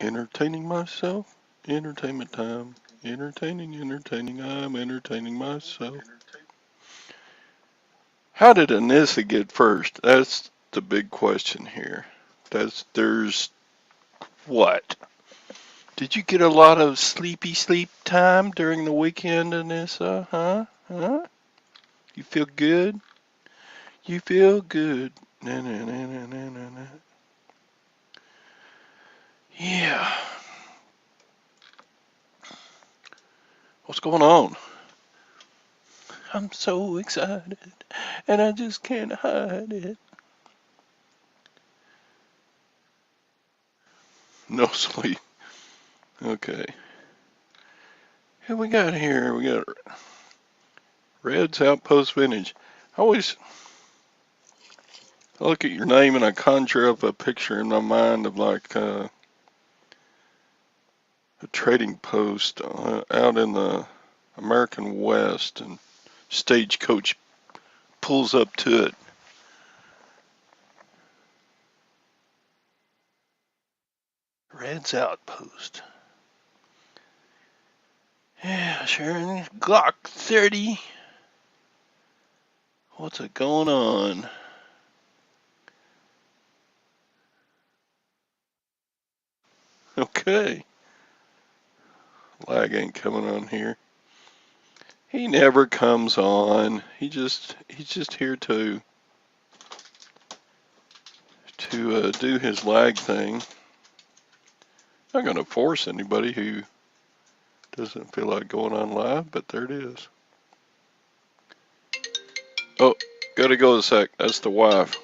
Entertaining myself. Entertainment time. Entertaining, I'm entertaining myself. How did Anissa get first? That's the big question here. There's what? Did you get a lot of sleepy sleep time during the weekend, Anissa? Huh? Huh? You feel good? You feel good. Na, na, na, na, na, na, na. Yeah. What's going on? I'm so excited, and I just can't hide it. No sleep. Okay. Who we got here? We got Red's Outpost Vintage. I always look at your name and I conjure up a picture in my mind of like a trading post out in the American West, and stagecoach pulls up to it. Red's Outpost. Yeah, sure. Glock 30. What's it going on? Okay. Lag ain't coming on here. He never comes on. He's just here to do his lag thing. Not gonna force anybody who doesn't feel like going on live, but there it is. Oh, gotta go a sec. That's the wife.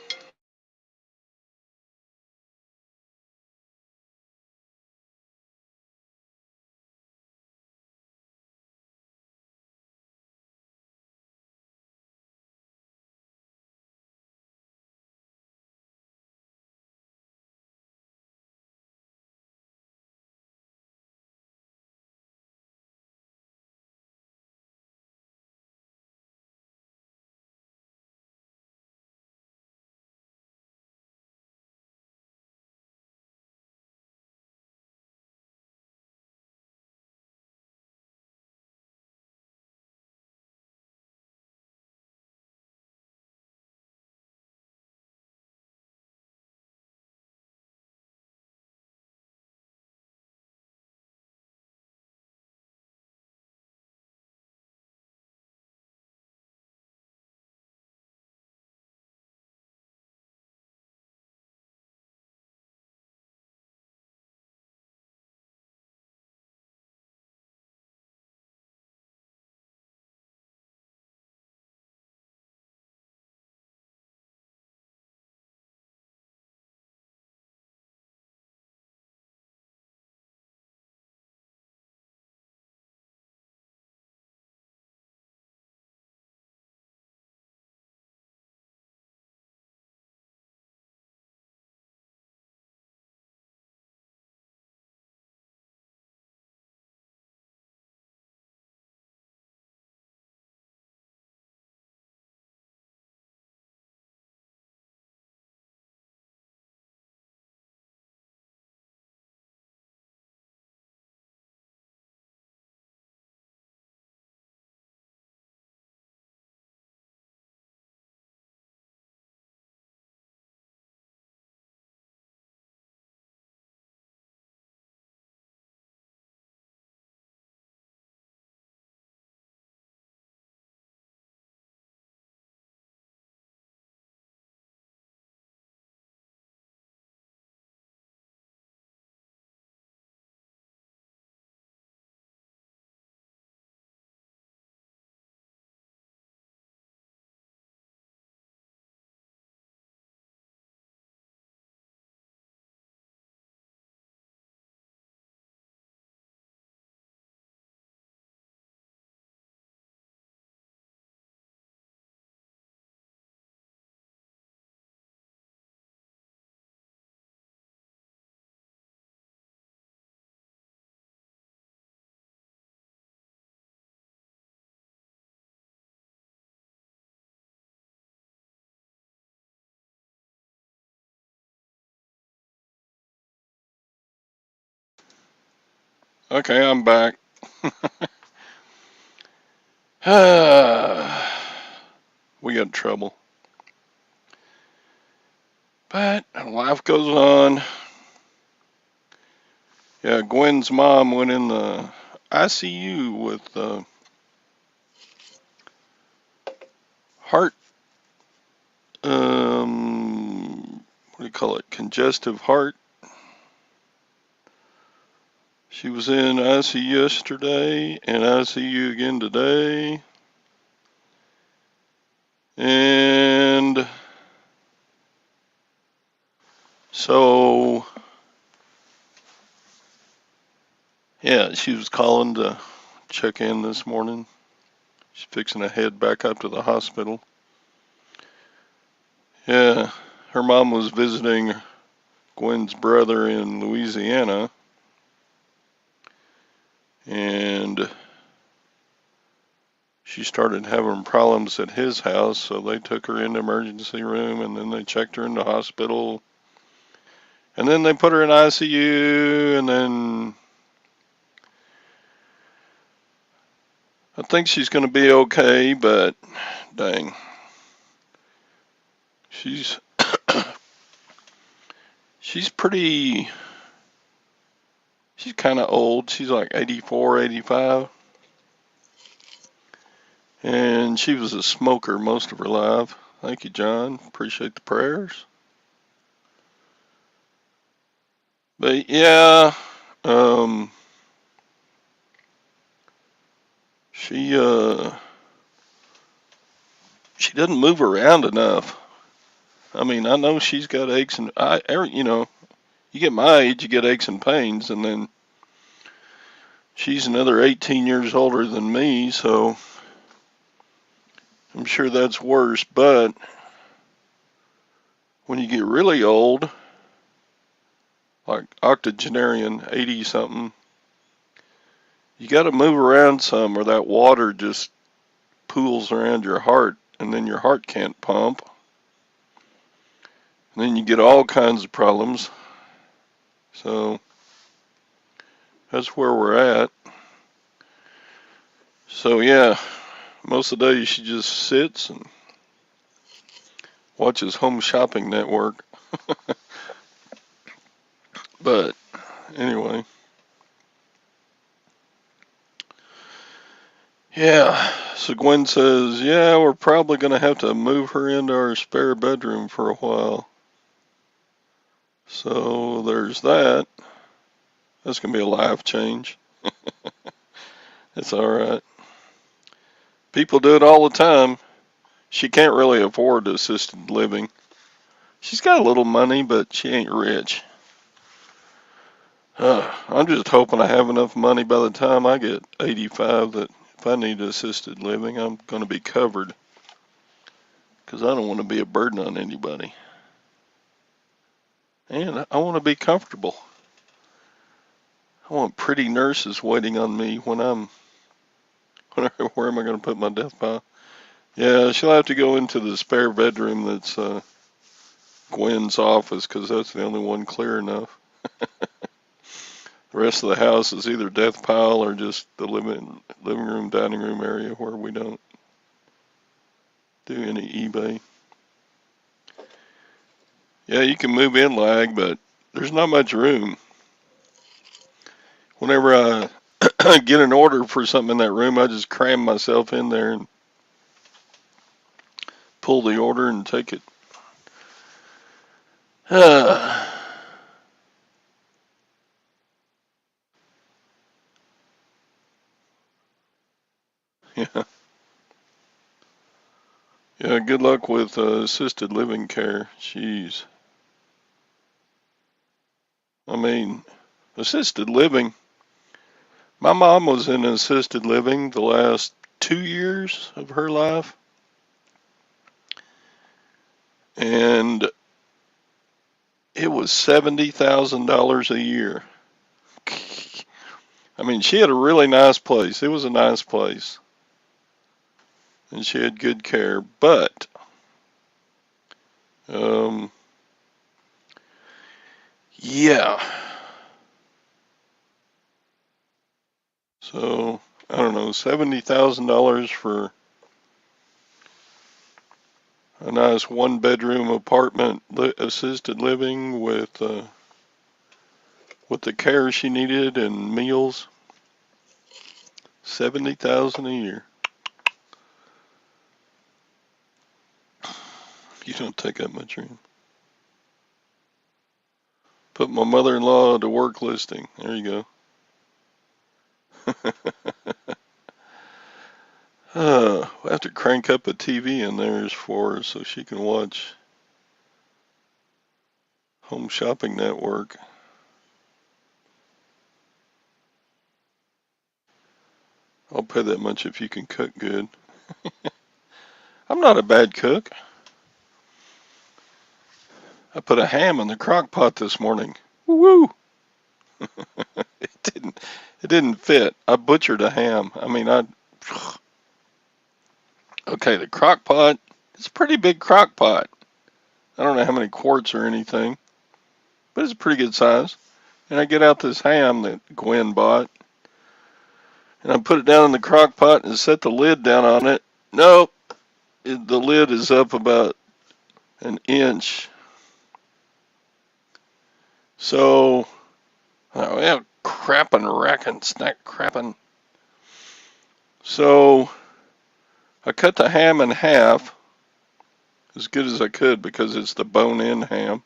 Okay, I'm back. We got trouble. But life goes on. Yeah, Gwen's mom went in the ICU with heart, what do you call it? Congestive heart. She was in ICU yesterday and ICU again today. And so, yeah, she was calling to check in this morning. She's fixing to head back up to the hospital. Yeah, her mom was visiting Gwen's brother in Louisiana, and she started having problems at his house, so they took her into emergency room, and then they checked her in the hospital, and then they put her in ICU, and then I think she's going to be okay, but dang, she's she's pretty, she's kind of old. She's like 84, 85. And she was a smoker most of her life. Thank you, John. Appreciate the prayers. But yeah, um, she she doesn't move around enough. I mean, I know she's got aches and you get my age, you get aches and pains, and then she's another 18 years older than me, so I'm sure that's worse. But when you get really old, like octogenarian, 80 something, you got to move around some, or that water just pools around your heart, and then your heart can't pump. And then you get all kinds of problems. So that's where we're at. So yeah, most of the day she just sits and watches Home Shopping Network. But anyway, yeah. So Gwen says, yeah, we're probably going to have to move her into our spare bedroom for a while. So there's that. That's going to be a life change. It's all right. People do it all the time. She can't really afford assisted living. She's got a little money, but she ain't rich. I'm just hoping I have enough money by the time I get 85 that if I need assisted living, I'm going to be covered. Because I don't want to be a burden on anybody. And I want to be comfortable. I want pretty nurses waiting on me when where am I going to put my death pile? Yeah, she'll have to go into the spare bedroom that's Gwen's office because that's the only one clear enough. The rest of the house is either death pile or just the living room, dining room area where we don't do any eBay. Yeah, you can move in lag, but there's not much room. Whenever I get an order for something in that room, I just cram myself in there and pull the order and take it. Yeah. Yeah, good luck with assisted living care. Jeez. I mean, assisted living. My mom was in assisted living the last 2 years of her life, and it was $70,000 a year. I mean, she had a really nice place. It was a nice place, and she had good care. But um, yeah, So, I don't know, $70,000 for a nice one-bedroom apartment, assisted living with the care she needed and meals. 70,000 a year. You don't take that much room. Put my mother-in-law to work listing. There you go. We'll have to crank up a TV in there for her so she can watch Home Shopping Network. I'll pay that much if you can cook good. I'm not a bad cook. I put a ham in the crock pot this morning. Woo! It didn't fit. I butchered a ham. I mean, okay, the crock pot, it's a pretty big crock pot. I don't know how many quarts or anything, but it's a pretty good size. And I get out this ham that Gwen bought, and I put it down in the crock pot and set the lid down on it. Nope, the lid is up about an inch. So, oh yeah, snack crapping. So, I cut the ham in half as good as I could because it's the bone-in ham.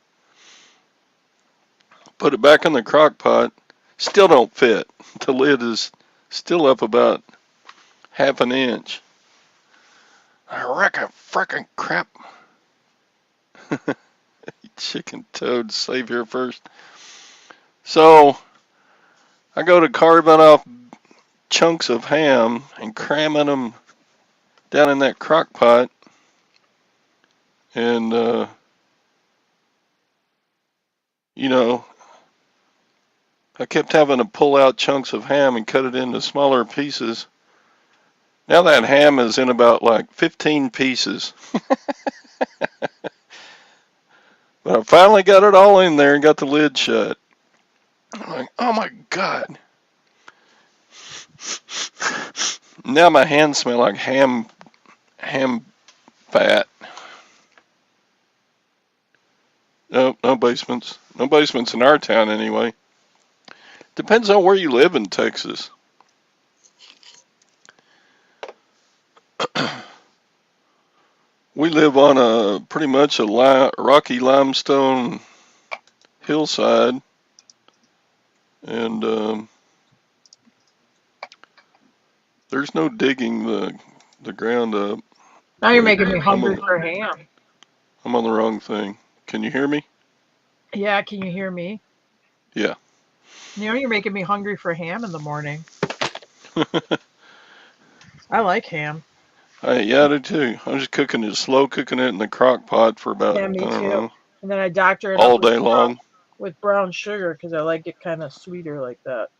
Put it back in the crock pot. Still don't fit. The lid is still up about half an inch. I reckon frickin' crap. Chicken toad, save here first. So I go to carving off chunks of ham and cramming them down in that crock pot. And, I kept having to pull out chunks of ham and cut it into smaller pieces. Now that ham is in about like 15 pieces. But I finally got it all in there and got the lid shut. I'm like, oh my God. Now my hands smell like ham fat. No basements. No basements in our town anyway. Depends on where you live in Texas. We live on pretty much a rocky limestone hillside, and there's no digging the ground up. Now you're making me hungry for ham. I'm on the wrong thing. Can you hear me? Yeah, can you hear me? Yeah. You're making me hungry for ham in the morning. I like ham. Yeah, I do too. I'm just slow cooking it in the crock pot for about, Yeah, me I don't too. know, And then I doctor it all up day long. with brown sugar because I like it kind of sweeter like that.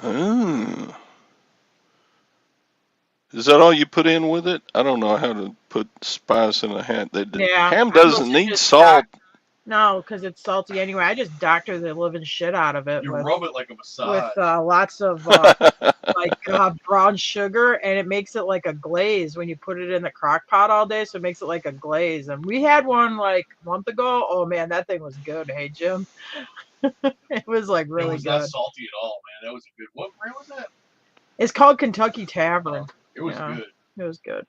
Oh. Is that all you put in with it? I don't know how to put spice in a ham. Yeah, Ham I'm doesn't mostly need just salt. No, because it's salty anyway. I just doctor the living shit out of it You with rub it like a massage. lots of brown sugar, and it makes it like a glaze when you put it in the crock pot all day. So it makes it like a glaze. And we had one like a month ago. Oh man, that thing was good. Hey Jim, it was like really good. It was not salty at all, man. That was a good. What brand was that? It's called Kentucky Tavern. It was good. It was good.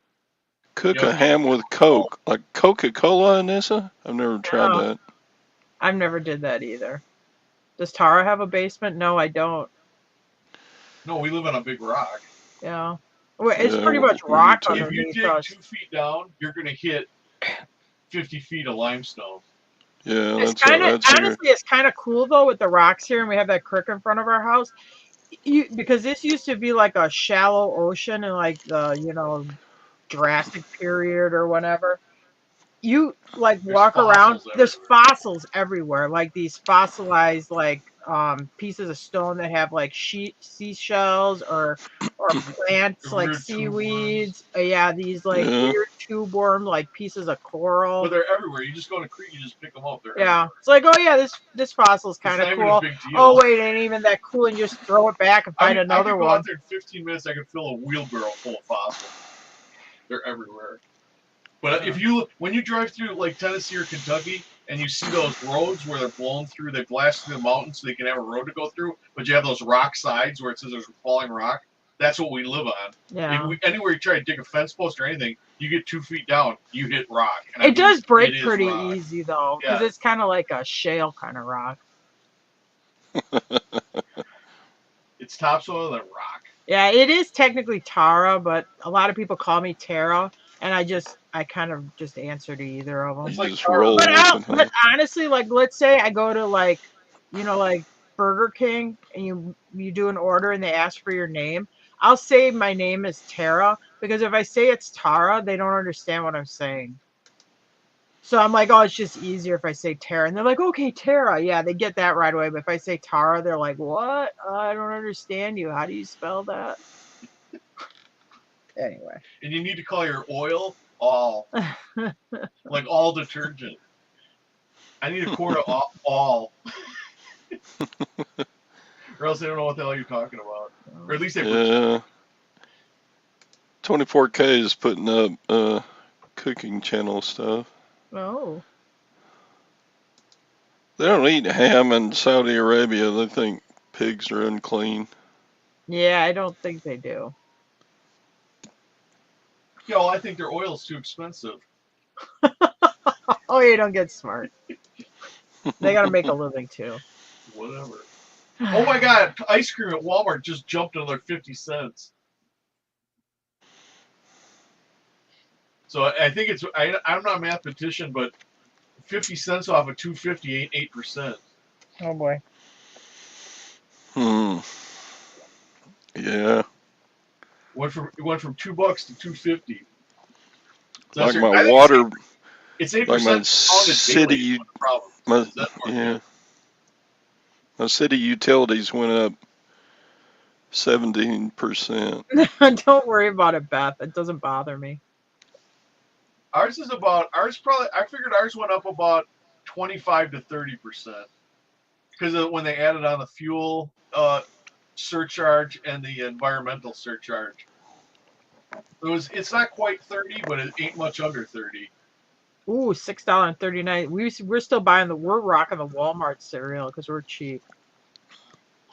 Cook a ham with Coke, like Coca-Cola, Anissa? I've never tried that. I've never did that either. Does Tara have a basement? No, I don't. No, we live on a big rock. Yeah. Well, it's pretty much rock underneath us. If you dig 2 feet down, you're going to hit 50 feet of limestone. Yeah, honestly, it's kind of cool though with the rocks here, and we have that creek in front of our house. Because this used to be like a shallow ocean in like the Jurassic period or whatever. You like walk around. There's fossils everywhere, like these fossilized like pieces of stone that have like seashells or plants like Weird tube worms. seaweeds. Yeah, these like Yeah. weird tube worm like pieces of coral. But they're everywhere. You just go to the creek, you just pick them up. They're Yeah, everywhere. it's like, oh yeah, this fossil's It's kind not of even a cool. big deal. Oh wait, it ain't even that cool, and you just throw it back and find I another could go one. out there in 15 minutes. I could fill a wheelbarrow full of fossils. They're everywhere. But when you drive through like Tennessee or Kentucky and you see those roads where they're blown through, they blast through the mountains so they can have a road to go through, but you have those rock sides where it says there's a falling rock. That's what we live on. Yeah. Anywhere you try to dig a fence post or anything, you get 2 feet down, you hit rock. And It does break pretty rock. easy though, because Yeah. it's kind of like a shale kind of rock. It's topsoil and rock. Yeah, it is technically Tara, but a lot of people call me Tara, and I kind of just answer to either of them. It's like just Tara. roll with it, huh? But honestly, like let's say I go to like Burger King and you do an order and they ask for your name. I'll say my name is Tara because if I say it's Tara, they don't understand what I'm saying. So I'm like, oh, it's just easier if I say Tara. And they're like, okay, Tara. Yeah, they get that right away. But if I say Tara, they're like, what? I don't understand you. How do you spell that? Anyway. And you need to call your oil all. Like all detergent. I need a quart of all. Or else they don't know what the hell you're talking about. Or at least they Yeah. 24K is putting up cooking channel stuff. Oh. They don't eat ham in Saudi Arabia. They think pigs are unclean. Yeah, I don't think they do. Yo, I think their oil's too expensive. Oh, you don't get smart. They gotta make a living too. Whatever. Oh my god, ice cream at Walmart just jumped another 50 cents. So I think it's, I'm not a mathematician, but 50 cents off of 250 ain't 8%. Oh boy. Yeah. It went from $2 to 250. So Like that's my water. It's 8% Like my pounded city. daily. Problem. Yeah. My city utilities went up 17%. Don't worry about it, Beth. It doesn't bother me. I figured ours went up about 25 to 30%. Because when they added on the fuel surcharge and the environmental surcharge. It's not quite 30, but it ain't much under 30. Ooh, $6.39. We're still we're rocking the Walmart cereal because we're cheap.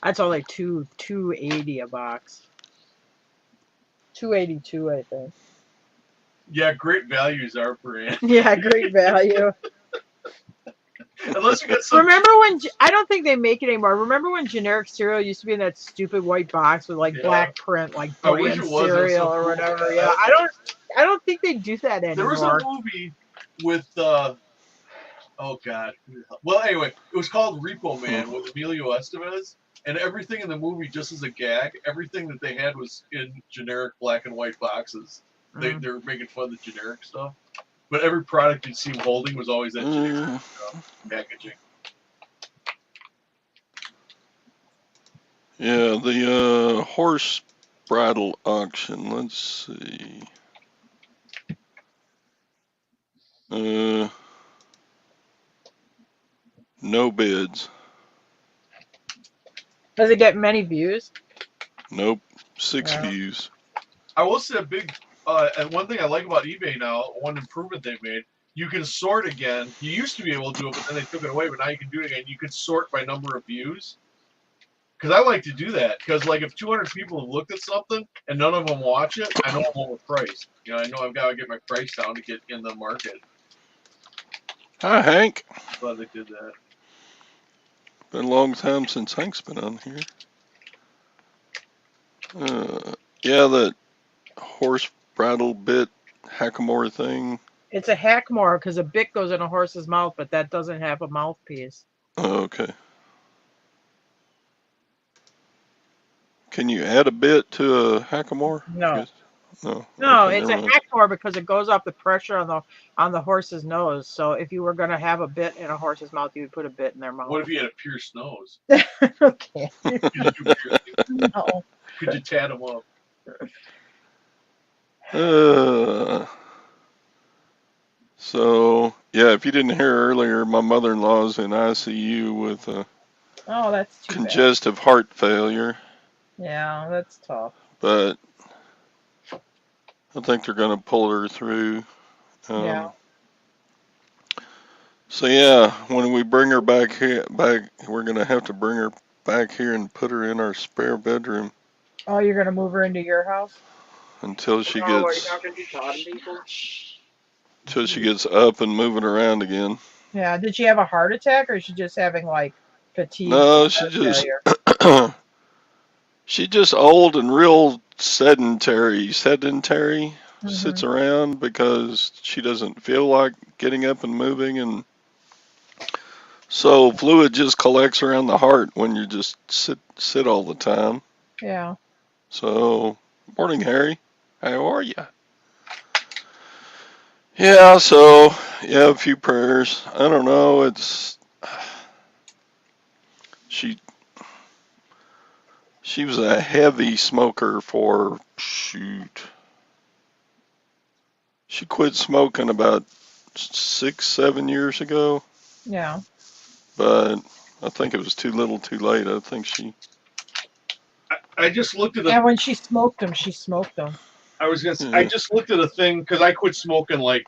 That's only $2.80 a box. $2.82, I think. Yeah, great values are per ant. Yeah, great value. Unless you get some. Remember when I don't think they make it anymore. Remember when generic cereal used to be in that stupid white box with like black print, like brand cereal or whatever? Yeah, I don't think they do that anymore. There was a movie with oh god. Well, anyway, it was called Repo Man with Emilio Estevez, and everything in the movie, just as a gag, everything that they had was in generic black and white boxes. They were making fun of the generic stuff. But every product you'd see him holding was always that generic packaging. Yeah, the horse bridle auction. Let's see. No bids. Does it get many views? Nope. 6 views. I will say and one thing I like about eBay now, one improvement they've made, you can sort again. You used to be able to do it, but then they took it away, but now you can do it again. You can sort by number of views. Because I like to do that. Because like if 200 people have looked at something and none of them watch it, I know I'm overpriced. You know, I know I've got to get my price down to get in the market. Hi, Hank. Glad they did that. Been a long time since Hank's been on here. Yeah, that horse bridle bit hackamore thing. It's a hackamore because a bit goes in a horse's mouth, but that doesn't have a mouthpiece. Oh, okay. Can you add a bit to a hackamore? No. No. No, Okay, it's never a mind. hector because it goes up the pressure on the horse's nose. So if you were gonna have a bit in a horse's mouth, you would put a bit in their What mouth. if you had a pierced nose? Okay. Could you do piercing? No. Could you tat them up? So yeah, if you didn't hear earlier, my mother-in-law's in ICU with Oh, that's too bad. congestive heart failure, Yeah, that's tough. but I think they're going to pull her through. Yeah. So yeah, when we bring her back here, we're going to have to bring her back here and put her in our spare bedroom Oh, you're gonna move her into your house? until she Oh, are you gets not gonna be talking to people? up and moving around again. Yeah. Did she have a heart attack, or is she just having like fatigue from No, heart failure? she's just old and real sedentary. Sits Hmm. around because she doesn't feel like getting up and moving, and so fluid just collects around the heart when you just sit all the time. Yeah. So, morning, Harry. How are you? Yeah. So, yeah, a few prayers. I don't know. She she was a heavy smoker for shoot. She quit smoking about 6, 7 years ago, Yeah. but I think it was too little, too late. I think she. I just looked at And when she smoked them, she smoked them. I was gonna. I Yeah. just looked at a thing because I quit smoking like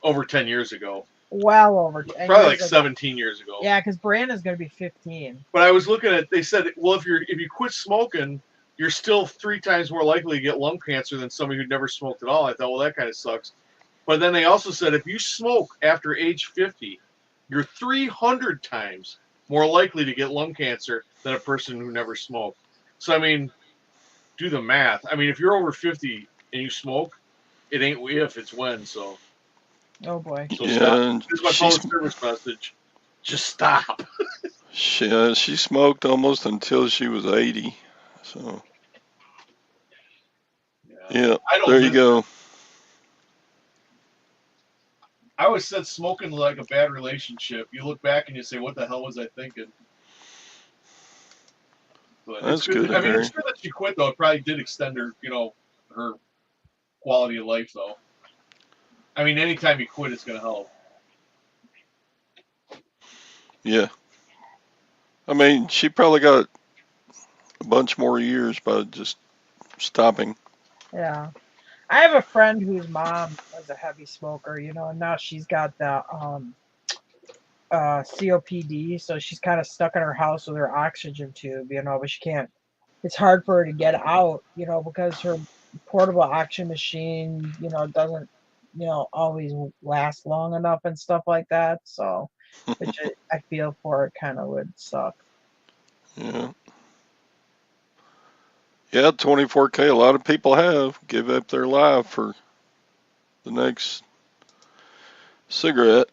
over 10 years ago, Well over 10 probably years like ago. 17 years ago. Yeah, because Brandon's gonna be 15. But I was looking at. They said, well, if you quit smoking, you're still 3 times more likely to get lung cancer than somebody who never smoked at all. I thought, well, that kind of sucks. But then they also said if you smoke after age 50, you're 300 times more likely to get lung cancer than a person who never smoked. So I mean, do the math. I mean, if you're over 50 and you smoke, it ain't if, it's when. So Oh boy. stop. Yeah, and This is my public service message. Just stop. she smoked almost until she was 80. So yeah, I don't there you miss go. I always said smoking like a bad relationship. You look back and you say, "What the hell was I thinking?" But That's it's good. good, I mean, Harry. it's good that she quit though. It probably did extend her, her quality of life though. I mean, anytime you quit, it's gonna help. Yeah. I mean, she probably got a bunch more years by just stopping. Yeah. I have a friend whose mom was a heavy smoker, and now she's got the COPD, so she's kind of stuck in her house with her oxygen tube, but she can't. It's hard for her to get out, because her portable oxygen machine, doesn't, always last long enough and stuff like that. So, which I feel for it kind of would suck. Yeah. Yeah, 24K. A lot of people have give up their life for the next cigarette.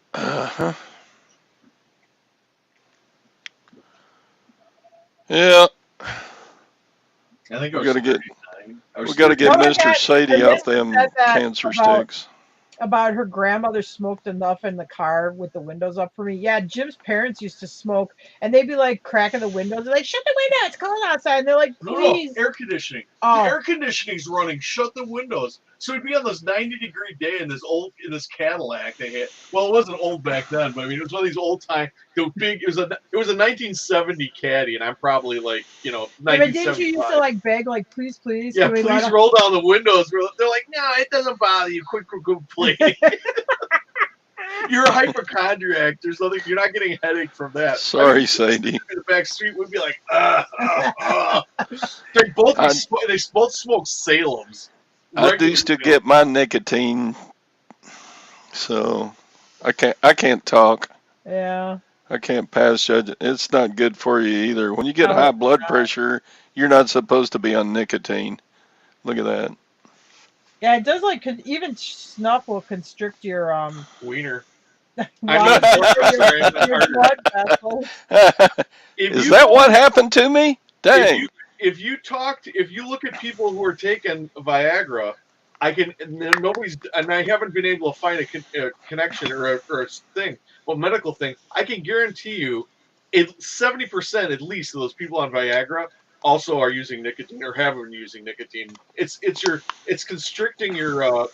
Yeah, I think we got to get 39. we got to get One of Mr. that, Sadie her off mister them said that cancer about sticks. her grandmother smoked enough in the car with the windows up for me. Yeah, Jim's parents used to smoke, and they'd be like cracking the windows. They're like, "Shut the window! It's cold outside." And they're like, No, "Please." air conditioning. Oh. The air conditioning's running. Shut the windows. So we'd be on this 90-degree day in this Cadillac they had. Well, it wasn't old back then, but I mean it was one of these old time. The big. It was a 1970 Caddy, and I'm probably like Yeah, but didn't you 1975. used to like beg, like, please, please? Yeah, can we let please her-" roll down the windows. They're like, no, it doesn't bother you. Quit complaining. You're a hypochondriac. There's nothing. You're not getting a headache from that. Sorry, Sadie. In the back street would be like, They both smoke Salem's. I do still get my nicotine, so I can't talk. Yeah. I can't pass judge it. It's not good for you either. When you get No, high it's blood not. pressure, you're not supposed to be on nicotine. Look at that. Yeah, it does even snuff will constrict your wiener. blood Sorry, I meant your harder. blood vessels. Is that what happened to me? Dang. If you look at people who are taking Viagra, I can, and nobody's, and I haven't been able to find a connection or a thing, well, medical thing. I can guarantee you, 70% at least of those people on Viagra also are using nicotine or have been using nicotine. It's constricting your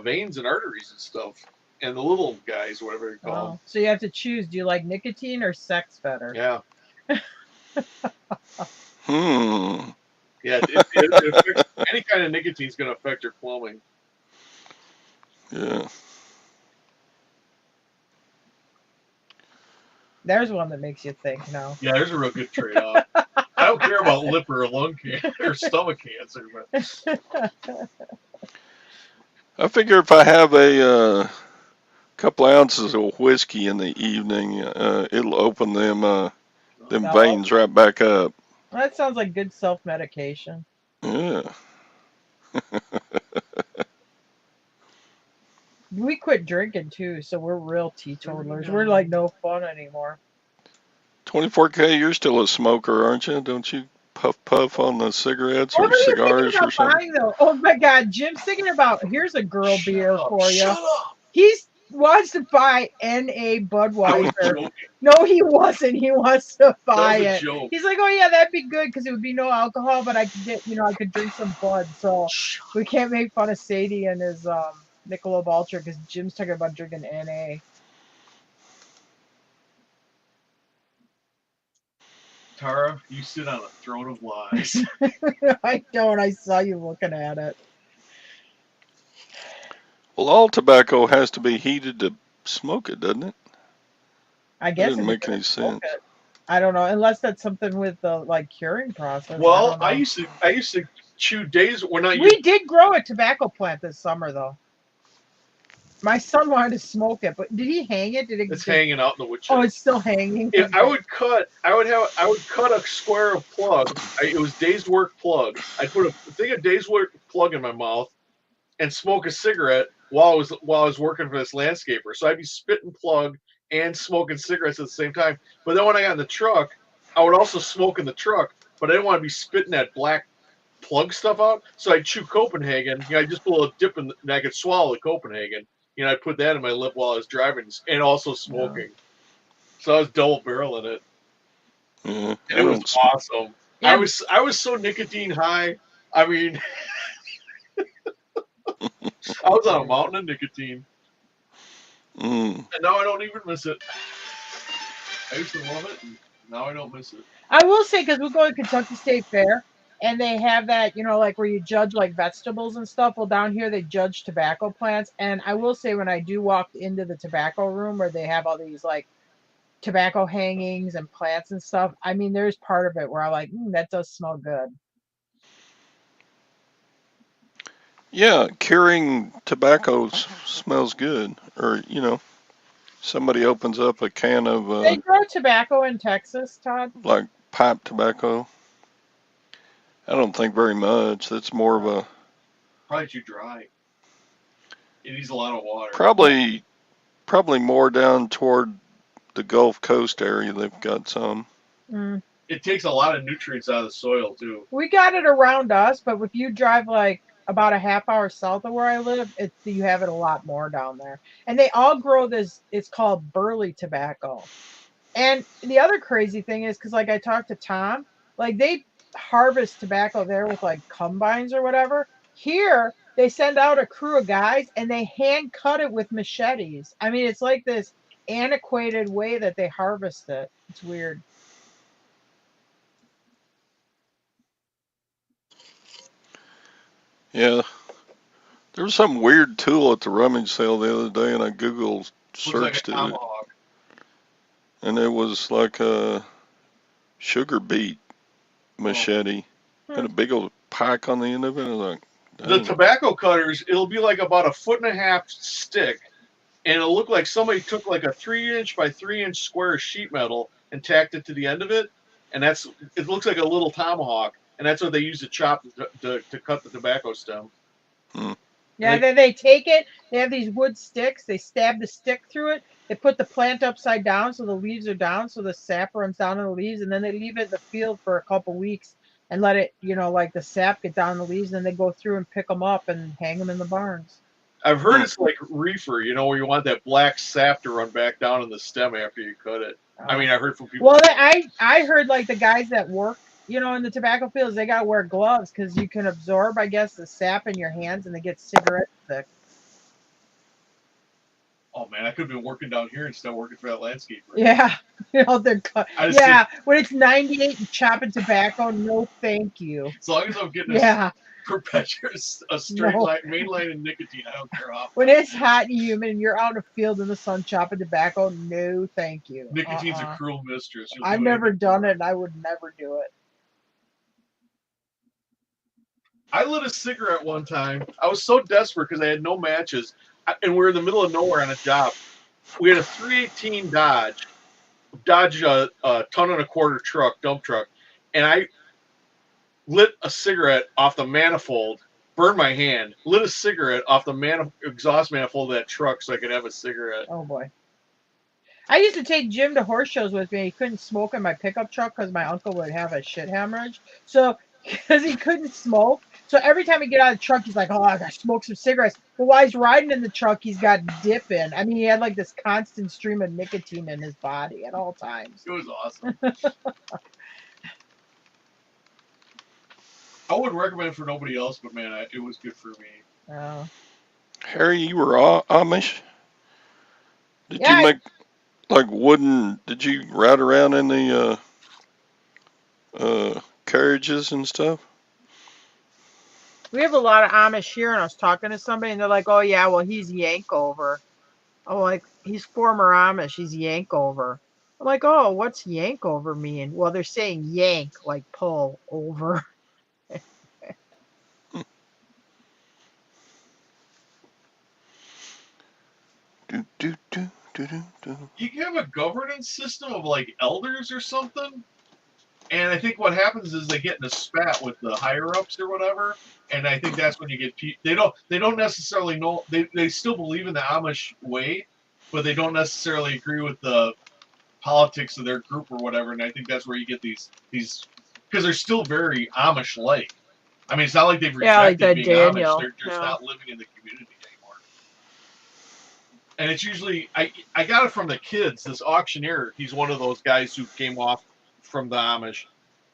veins and arteries and stuff, and the little guys, whatever you call them. Oh, so you have to choose. Do you like nicotine or sex better? Yeah, Hmm. yeah. It affects, any kind of nicotine is going to affect your plumbing. Yeah. There's one that makes you think now. Yeah, there's a real good trade off. I don't care about liver or lung cancer or stomach cancer, but I figure if I have a couple ounces of whiskey in the evening, it'll open them No. veins right back up. That sounds like good self-medication. Yeah. We quit drinking too, so we're real teetotalers. We're like no fun anymore. 24K, you're still a smoker, aren't you? Don't you puff on the cigarettes What or are you thinking cigars or about something? buying though? Oh my God, Jim's thinking about here's a girl beer for you. Shut up! He wants to buy NA I was Budweiser. joking. No, he wasn't. He wants to buy That was a it. joke. He's like, oh yeah, that'd be good because it would be no alcohol, but I could get, I could drink some Bud. So we can't make fun of Sadie and his Michelob Ultra because Jim's talking about drinking NA. Tara, you sit on a throne of lies. I don't. I saw you looking at it. Well, all tobacco has to be heated to smoke it, doesn't it? I That guess doesn't if make you're any gonna smoke sense. it. I don't know, unless that's something with the curing process. Well, I I don't know. used to chew days when I We did grow a tobacco plant this summer though. My son wanted to smoke it, but did he hang it? Did it? it's hanging out in the wood chip. Oh, it's still hanging. If I would cut a square of plug. It was day's work plug. I'd put a thing of day's work plug in my mouth and smoke a cigarette while I was working for this landscaper. So I'd be spitting plug and smoking cigarettes at the same time. But then when I got in the truck, I would also smoke in the truck, but I didn't want to be spitting that black plug stuff out. So I'd chew Copenhagen. I just put a little dip in, and I could swallow the Copenhagen. I put that in my lip while I was driving and also smoking. Yeah. So I was double barreling it. Yeah, and it was awesome. Yeah. I was so nicotine high. I mean, I was on a mountain of nicotine. And now I don't even miss it. I used to love it, and now I don't miss it. I will say, because we go to Kentucky State Fair, and they have that, where you judge vegetables and stuff. Well, down here they judge tobacco plants, and I will say when I do walk into the tobacco room where they have all these tobacco hangings and plants and stuff, I mean, there's part of it where I'm like, that does smell good. Yeah, curing tobacco smells good. Or, somebody opens up a can of... they grow tobacco in Texas, Todd? Like pipe tobacco? I don't think very much. That's more of a... Probably too dry. It needs a lot of water. Probably more down toward the Gulf Coast area. They've got some. It takes a lot of nutrients out of the soil, too. We got it around us, but if you drive about a half hour south of where I live, you have it a lot more down there. And they all grow this, it's called burley tobacco. And the other crazy thing is, because I talked to Tom, they harvest tobacco there with combines or whatever. Here, they send out a crew of guys and they hand cut it with machetes. I mean, it's like this antiquated way that they harvest it. It's weird. Yeah. There was some weird tool at the rummage sale the other day, and I Google searched it. And it was like a sugar beet machete. Had a big old pike on the end of it. I was like, the tobacco cutters, it'll be about a 1.5 foot stick, and it'll look like somebody took a 3-inch by 3-inch square of sheet metal and tacked it to the end of it, and it looks like a little tomahawk, and that's what they use to chop to cut the tobacco stem. Yeah, then they take it, they have these wood sticks, they stab the stick through it, they put the plant upside down so the leaves are down, so the sap runs down on the leaves, and then they leave it in the field for a couple weeks and let it, like the sap get down the leaves, and then they go through and pick them up and hang them in the barns. I've heard it's like reefer, where you want that black sap to run back down in the stem after you cut it. I mean, I've heard from people. Well, I heard like the guys that work, in the tobacco fields, they got to wear gloves because you can absorb, I guess, the sap in your hands and they get cigarette sick. Oh man, I could have been working down here instead of working for that landscaper. Yeah, when it's 98 and chopping tobacco, no thank you. As long as I'm getting a straight line, main line of nicotine, I don't care how. When it's hot and humid and you're out in the field in the sun chopping tobacco, no thank you. Nicotine's a cruel mistress. I've never done it and I would never do it. I lit a cigarette one time. I was so desperate because I had no matches, and we were in the middle of nowhere on a job. We had a 318 Dodge a ton and a quarter truck, dump truck, and I lit a cigarette off the manifold, burned my hand, lit a cigarette off the exhaust manifold of that truck so I could have a cigarette. Oh boy. I used to take Jim to horse shows with me. He couldn't smoke in my pickup truck because my uncle would have a shit hemorrhage. So, because he couldn't smoke. So every time he get out of the truck, he's like, oh, I got to smoke some cigarettes. But while he's riding in the truck, he's got dip in. I mean, he had like this constant stream of nicotine in his body at all times. It was awesome. I wouldn't recommend it for nobody else, but man, it was good for me. Oh. Harry, you were Amish? Did you make like wooden? Did you ride around in the carriages and stuff? We have a lot of Amish here, and I was talking to somebody, and they're like, oh, yeah, well, he's Yankover. Oh, like, he's former Amish. He's Yankover. I'm like, oh, what's Yankover mean? Well, they're saying yank, like pull over. You can have a governance system of like elders or something. And I think what happens is they get in a spat with the higher ups or whatever, and I think that's when you get people. They don't necessarily know. They still believe in the Amish way, but they don't necessarily agree with the politics of their group or whatever. And I think that's where you get these because they're still very Amish like. I mean, it's not like they've rejected being Amish. They're just not living in the community anymore. And it's usually I got it from the kids. This auctioneer, he's one of those guys who came off from the Amish,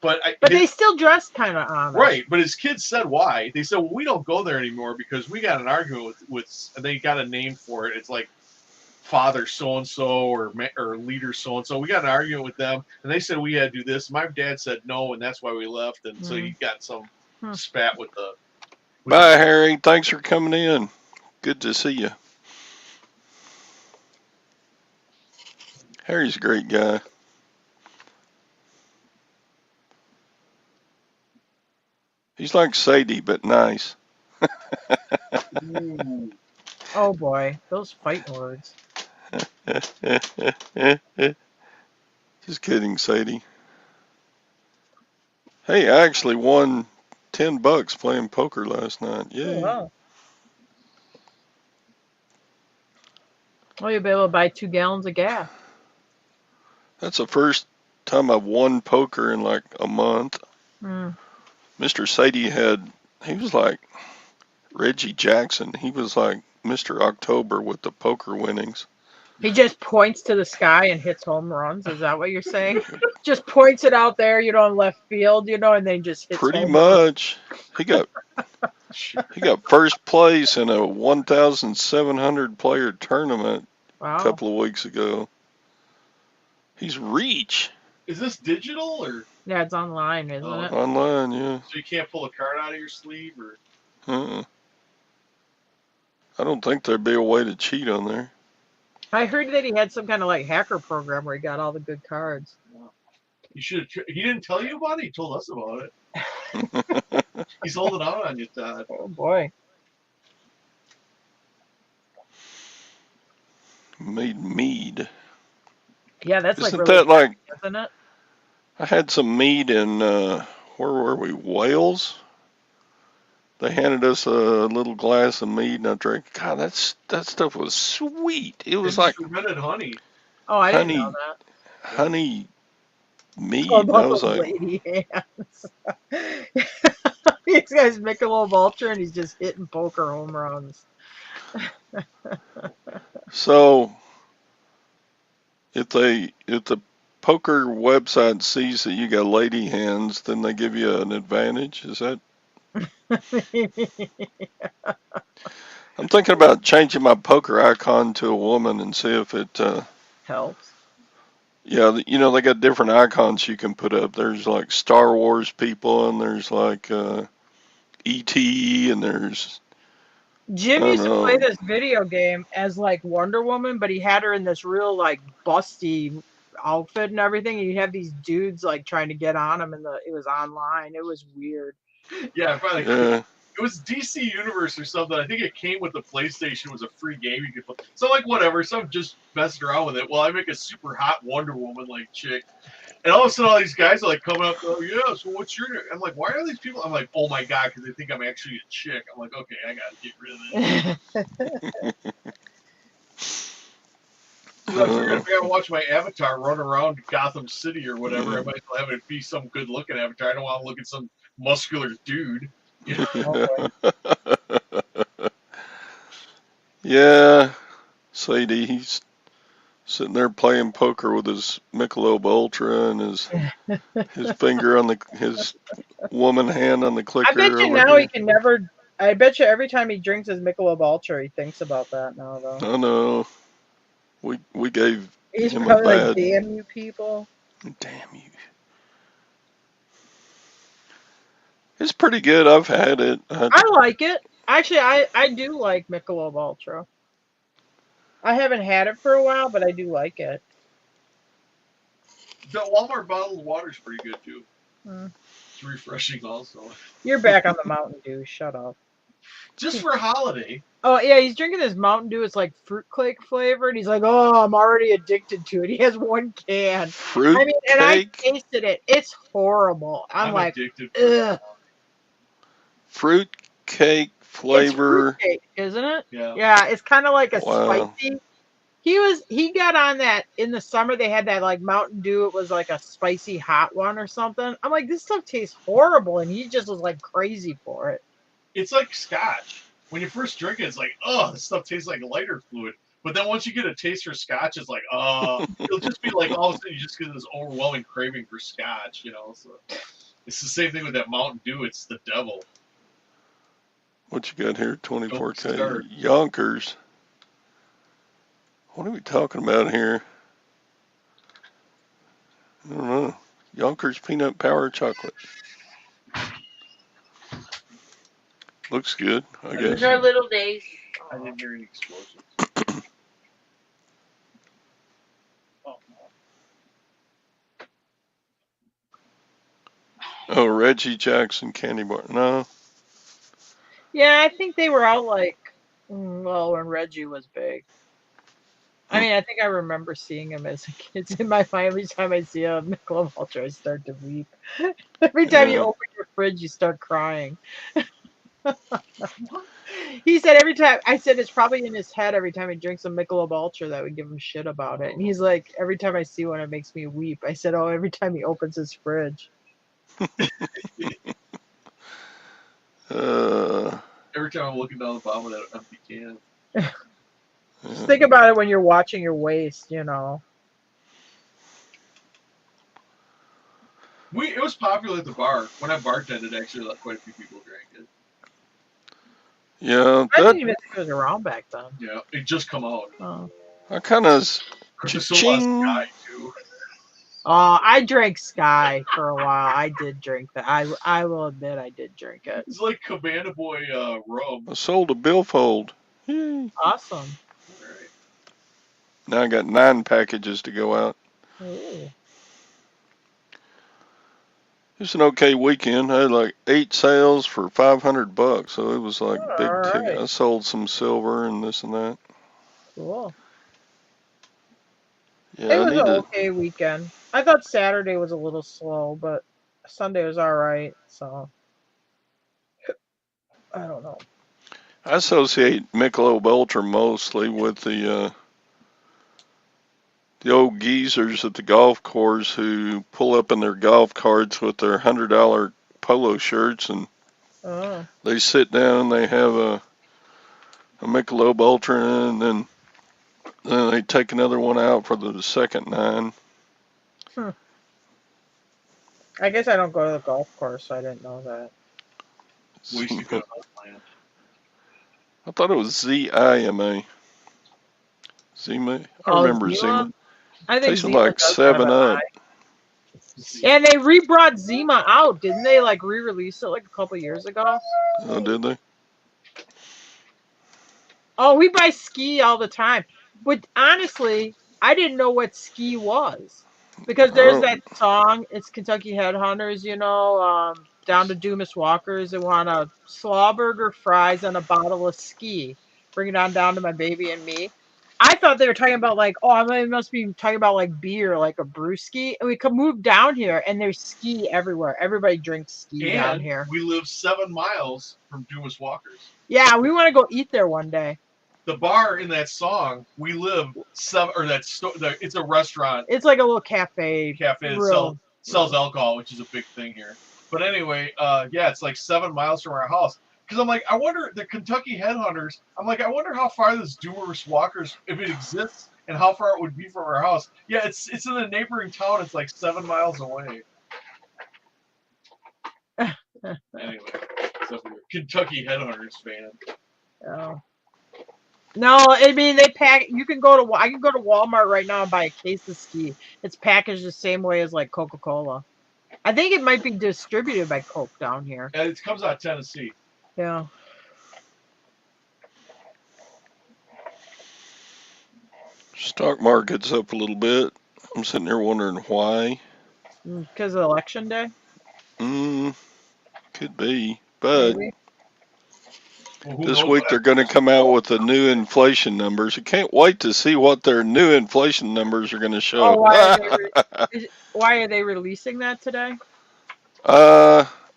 but they still dress kind of Amish, right? But his kids said why. They said, well, we don't go there anymore because we got an argument with and they got a name for it. It's like father so and so or leader so and so. We got an argument with them, and they said we had to do this. My dad said no, and that's why we left. And so he got some spat with the. Bye, Harry. Thanks for coming in. Good to see you. Harry's a great guy. He's like Sadie, but nice. Oh boy, those fighting words. Just kidding, Sadie. Hey, I actually won $10 playing poker last night. Yay. Oh, wow. Well, you'll be able to buy 2 gallons of gas. That's the first time I've won poker in like a month. Mr. Sadie he was like Reggie Jackson. He was like Mr. October with the poker winnings. He just points to the sky and hits home runs. Is that what you're saying? Just points it out there, in left field, and then just hits pretty home much. He got first place in a 1,700 player tournament a couple of weeks ago. He's reach. Is this digital or? Yeah, it's online, isn't it? Online, yeah. So you can't pull a card out of your sleeve or? I don't think there'd be a way to cheat on there. I heard that he had some kind of like hacker program where he got all the good cards. You should. He didn't tell you about it. He told us about it. He's holding out on you, Todd. Oh boy. Made mead. Yeah, that's Isn't like really that like? Isn't it? I had some mead in where were we? Wales. They handed us a little glass of mead, and I drank. God, that stuff was sweet. It was like fermented honey. Oh, I didn't know that. Honey All meat. And I about was those like, lady hands. This guy's Michelob Ultra, and he's just hitting poker home runs. so if the poker website sees that you got lady hands, then they give you an advantage. Is that? I'm thinking about changing my poker icon to a woman and see if it. Helps. Yeah, you know they got different icons you can put up. There's like Star Wars people, and there's like ET, and there's I Jim don't used to play know. this video game as like Wonder Woman, but he had her in this real like busty outfit and everything. And you'd have these dudes like trying to get on him, and it was online. It was weird. Yeah, I finally. Yeah, It was DC Universe or something. I think it came with the PlayStation. It was a free game you could play. So like whatever. So I'm just messing around with it. Well, I make a super hot Wonder Woman like chick, and all of a sudden all these guys are like coming up. Oh yeah. So what's your name? I'm like, why are these people? I'm like, oh my god, because they think I'm actually a chick. I'm like, okay, I gotta get rid of this. Because I figured if I gotta watch my avatar run around Gotham City or whatever, I might as well have it be some good looking avatar. I don't want to look at some muscular dude. You know? yeah. Sadie, he's sitting there playing poker with his Michelob Ultra and his finger on his woman hand on the I bet clicker you over now he here. can never. I bet you every time he drinks his Michelob Ultra, he thinks about that now, though. I know. We gave He's him a probably like, bad. "Damn you people!" Damn you. It's pretty good. I've had it. I like it. Actually, I do like Michelob Ultra. I haven't had it for a while, but I do like it. The Walmart bottled water's pretty good too. Hmm. It's refreshing also. You're back on the Mountain Dew. Shut up. Just for a holiday. Oh yeah, he's drinking this Mountain Dew. It's like fruit cake flavored. He's like, "Oh, I'm already addicted to it." He has one can. Fruit I mean, and I cake. tasted it. It's horrible. I'm like, addicted. ugh. Fruit cake It's flavor. fruitcake, isn't it? Yeah. Yeah, it's kind of like a Wow. spicy. He got on that in the summer. They had that like Mountain Dew. It was like a spicy hot one or something. I'm like, this stuff tastes horrible, and he just was like crazy for it. It's like scotch. When you first drink it, it's like, oh, this stuff tastes like lighter fluid. But then once you get a taste for scotch, it's like, it'll just be like all of a sudden you just get this overwhelming craving for scotch, you know. So it's the same thing with that Mountain Dew. It's the devil. What you got here? Don't 24K. start. Yonkers. What are we talking about here? I don't know. Yonkers peanut power chocolate. Looks good, I Those guess. are little days. I didn't hear any explosions. Oh, Reggie Jackson candy bar. No. Yeah, I think they were out like, well, when Reggie was big. I mean, I think I remember seeing him as a kid. It's in my mind, every time I see a Michelob Ultra, I start to weep. Every time you Yeah. open your fridge, you start crying. He said every time, I said it's probably in his head every time he drinks a Michelob Ultra that would give him shit about it. And he's like, every time I see one, it makes me weep. I said, oh, every time he opens his fridge. Every time I'm looking down the bottom of that empty can. Just think about it when you're watching your waist, you know. It was popular at the bar. When I bartended, actually, quite a few people drank it. Yeah, I that didn't even think it was around back then. Yeah, it just come out. Oh. I kind of Cha-ching. Sky too. I drank Sky for a while. I did drink that. I will admit I did drink it. It's like Cabana Boy rum. I sold a billfold. Yay. Awesome. All right. Now I got 9 packages to go out. Ooh. It's an okay weekend. I had like 8 sales for $500, so it was like big All ticket. right. I sold some silver and this and that. Cool. Yeah, It I was need an to. okay weekend. I thought Saturday was a little slow, but Sunday was all right. So I don't know. I associate Michelob Ultra mostly with the the old geezers at the golf course who pull up in their golf carts with their $100 polo shirts, and Oh. they sit down and they have a Michelob Ultra, and then they take another one out for the second 9. Hmm. I guess I don't go to the golf course, so I didn't know that. We used to go to Upland. I thought it was ZIMA. Zima? I remember Zima. I think Tasted Zima like does 7 have an Up. I. And they re-brought Zima out, didn't they? Like re-release it like a couple years ago. Oh, did they? Oh, we buy ski all the time. But honestly, I didn't know what ski was. Because there's that song, it's Kentucky Headhunters, down to Dumas Walkers and want a slaw burger, fries, and a bottle of ski. Bring it on down to my baby and me. I thought they were talking about like, they must be talking about like beer, like a brewski. And we could move down here and there's ski everywhere. Everybody drinks ski down here. We live 7 miles from Dumas Walkers. Yeah, we want to go eat there one day. The bar in that song, we live 7, or it's a restaurant. It's like a little cafe. That sells alcohol, which is a big thing here. But anyway, it's like 7 miles from our house. Because I'm like, I wonder, the Kentucky Headhunters, I'm like, I wonder how far this Dumas Walkers, if it exists, and how far it would be from our house. Yeah, it's in a neighboring town. It's like 7 miles away. Anyway, so we're a Kentucky Headhunters fan. Oh. No, I mean they pack. I can go to Walmart right now and buy a case of ski. It's packaged the same way as like Coca-Cola. I think it might be distributed by Coke down here. And it comes out of Tennessee. Yeah. Stock market's up a little bit. I'm sitting there wondering why. Because of election day? Could be. But Maybe. this week they're going to come out with the new inflation numbers. I can't wait to see what their new inflation numbers are going to show. Why are they releasing that today?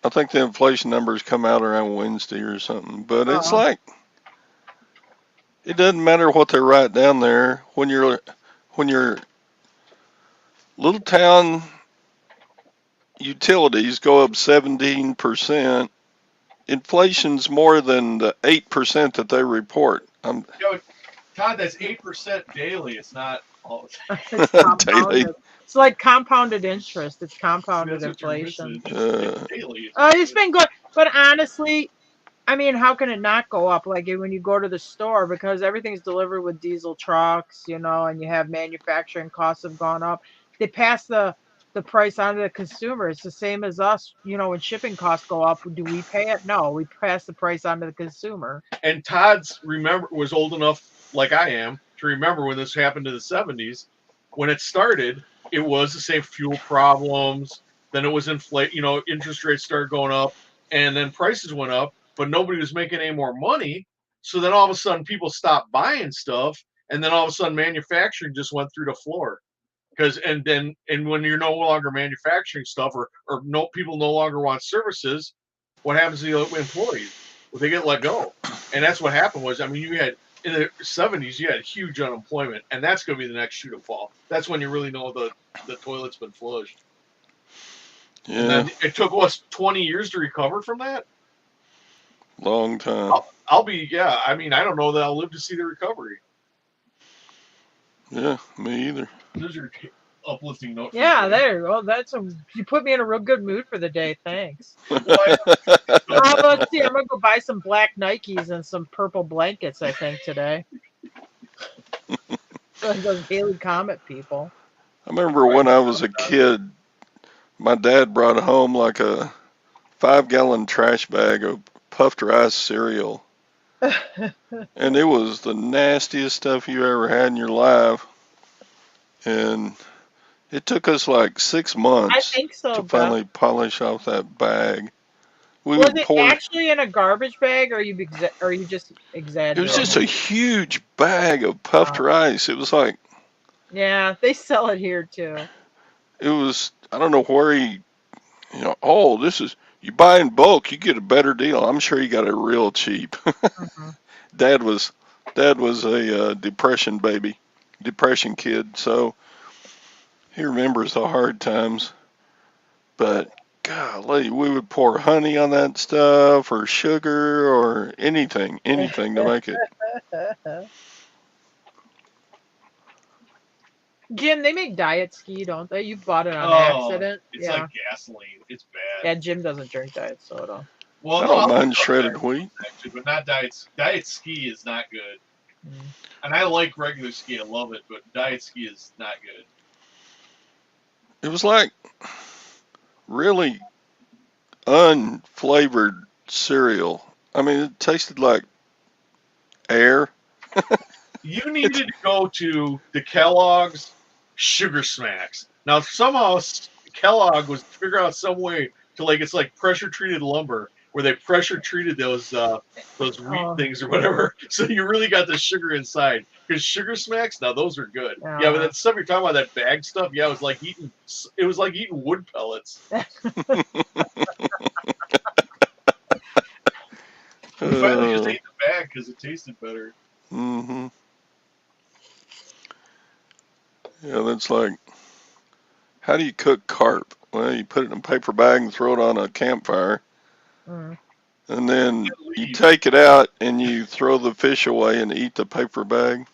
I think the inflation numbers come out around Wednesday or something. But it's like, it doesn't matter what they write down there. When your little town utilities go up 17%, inflation's more than the 8% that they report. Todd, that's 8% daily. It's not all it's daily. It's like compounded interest. It's compounded inflation. It's been good. But honestly, I mean, how can it not go up? Like when you go to the store, because everything's delivered with diesel trucks, and you have manufacturing costs have gone up. They pass the price on to the consumer. It's the same as us, when shipping costs go up, do we pay it? No, we pass the price on to the consumer. And Todd's was old enough, like I am, to remember when this happened in the 70s. When it started, it was the same fuel problems. Then it was interest rates started going up, and then prices went up, but nobody was making any more money. So then all of a sudden people stopped buying stuff, and then all of a sudden manufacturing just went through the floor. And when you're no longer manufacturing stuff, or people no longer want services, what happens to the employees? Well, they get let go, and that's what happened. You had in the 70s, you had huge unemployment, and that's going to be the next shoe to fall. That's when you really know the toilet's been flushed. Yeah. And then it took us 20 years to recover from that. Long time. I don't know that I'll live to see the recovery. Yeah, me either. Those are uplifting notes. Yeah, there you go. You put me in a real good mood for the day. Thanks. Let's see. I'm gonna go buy some black Nikes and some purple blankets. I think today. Those Haley Comet people. I remember when I was a kid, my dad brought home like a 5-gallon trash bag of puffed rice cereal. And it was the nastiest stuff you ever had in your life. And it took us like 6 months to finally polish off that bag. Was it actually in a garbage bag, or are you just exaggerating? It was just a huge bag of puffed rice. It was like... Yeah, they sell it here too. It was, I don't know where this is... You buy in bulk, you get a better deal. I'm sure he got it real cheap. Mm-hmm. Dad was a depression kid, so He remembers the hard times. But golly, we would pour honey on that stuff or sugar or anything to make it. Jim, they make diet ski, don't they? You bought it on accident. It's Yeah. like gasoline. It's bad. Yeah, Jim doesn't drink diet soda. Well, I no, don't I'll mind try shredded diet, wheat. actually, but not diet. Diet ski is not good. Mm. And I like regular ski. I love it, but diet ski is not good. It was like really unflavored cereal. I mean, it tasted like air. You needed to go to the Kellogg's Sugar Smacks. Now, somehow Kellogg was figure out some way to it's like pressure treated lumber where they pressure treated those wheat things or whatever. So you really got the sugar inside. Because Sugar Smacks, now those are good. Yeah, but that stuff you're talking about, that bag stuff, yeah, it was like eating wood pellets. We finally just ate the bag because it tasted better. Mm-hmm. Yeah, that's like, how do you cook carp? Well, you put it in a paper bag and throw it on a campfire. Mm. And then you take it out and you throw the fish away and eat the paper bag.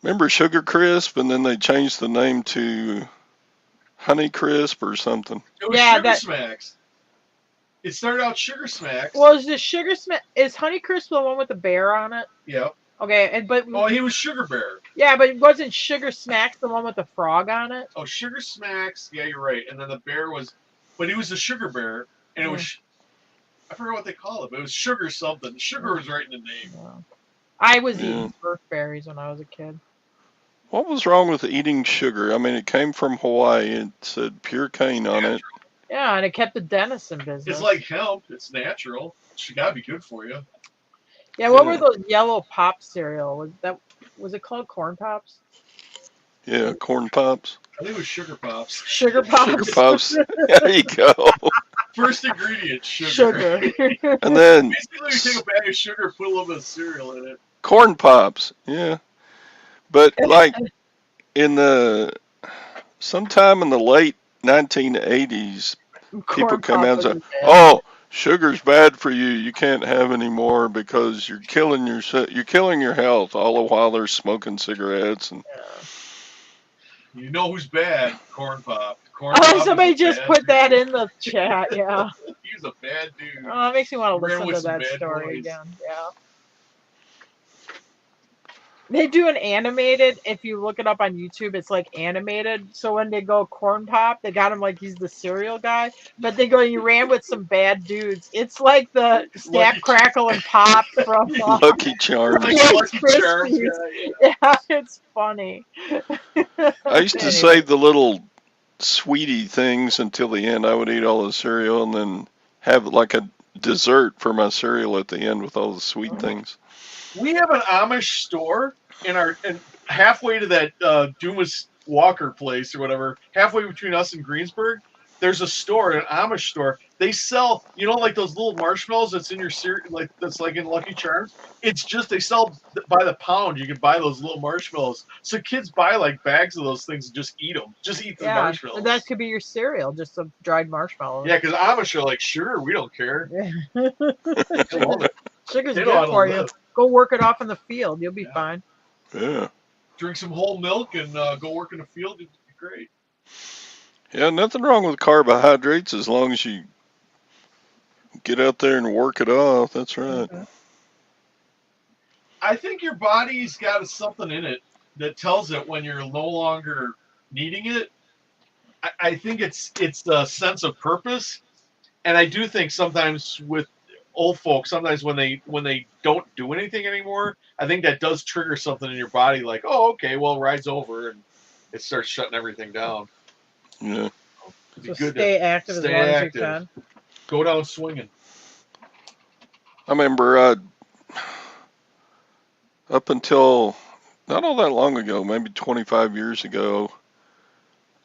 Remember Sugar Crisp, and then they changed the name to Honey Crisp or something. It was Sugar Smacks. It started out Sugar Smacks. Well, is the Sugar Smack? Is Honey Crisp the one with the bear on it? Yeah. Okay, but he was Sugar Bear. Yeah, but wasn't Sugar Smacks the one with the frog on it? Oh, Sugar Smacks. Yeah, you're right. And then the bear was, but he was a Sugar Bear, and it was, I forgot what they call it, but it was Sugar something. Sugar was right in the name. Yeah. I was eating birch berries when I was a kid. What was wrong with eating sugar? I mean, it came from Hawaii. It said pure cane on it. Yeah, and it kept the dentist in business. It's like hemp. It's natural. It gotta be good for you. Yeah, what were those yellow pop cereal? Was it called Corn Pops? Yeah, Corn Pops. I think it was Sugar Pops. Sugar Pops. Sugar Pops. There you go. First ingredient, sugar. And then basically you take a bag of sugar, put a little bit of cereal in it. Corn Pops. Yeah. But like sometime in the late 1980s, people came out and said, "Oh, sugar's bad for you. You can't have any more because you're killing your health." All the while they're smoking cigarettes and. You know who's bad? Corn Pop. Somebody just put that in the chat. Yeah. He's a bad dude. Oh, it makes me want to listen to that story again. Yeah. They do an animated. If you look it up on YouTube, it's like animated. So when they go Corn Pop, they got him like he's the cereal guy. But they go, you ran with some bad dudes. It's like the Snap, Crackle, and Pop from Lucky Charms. Lucky Charms. Yeah, it's funny. I used to save the little sweetie things until the end. I would eat all the cereal and then have like a dessert for my cereal at the end with all the sweet things. We have an Amish store and halfway to that Dumas Walker place or whatever, halfway between us and Greensburg, there's a store, an Amish store. They sell, like those little marshmallows that's in your cereal, that's like in Lucky Charms. It's just they sell by the pound. You can buy those little marshmallows. So kids buy like bags of those things and just eat them. Just eat the marshmallows. That could be your cereal, just some dried marshmallows. Yeah, because Amish are like, sure, we don't care. Sugar's good for you. Go work it off in the field. You'll be fine. Yeah. Drink some whole milk and go work in the field. It'd be great. Yeah, nothing wrong with carbohydrates as long as you get out there and work it off. That's right. Mm-hmm. I think your body's got something in it that tells it when you're no longer needing it. I think it's a sense of purpose, and I do think sometimes with old folks, sometimes when they don't do anything anymore, I think that does trigger something in your body, like, oh, okay, well, ride's over, and it starts shutting everything down. Yeah. So stay active as long as you can. Go down swinging. I remember up until not all that long ago, maybe 25 years ago,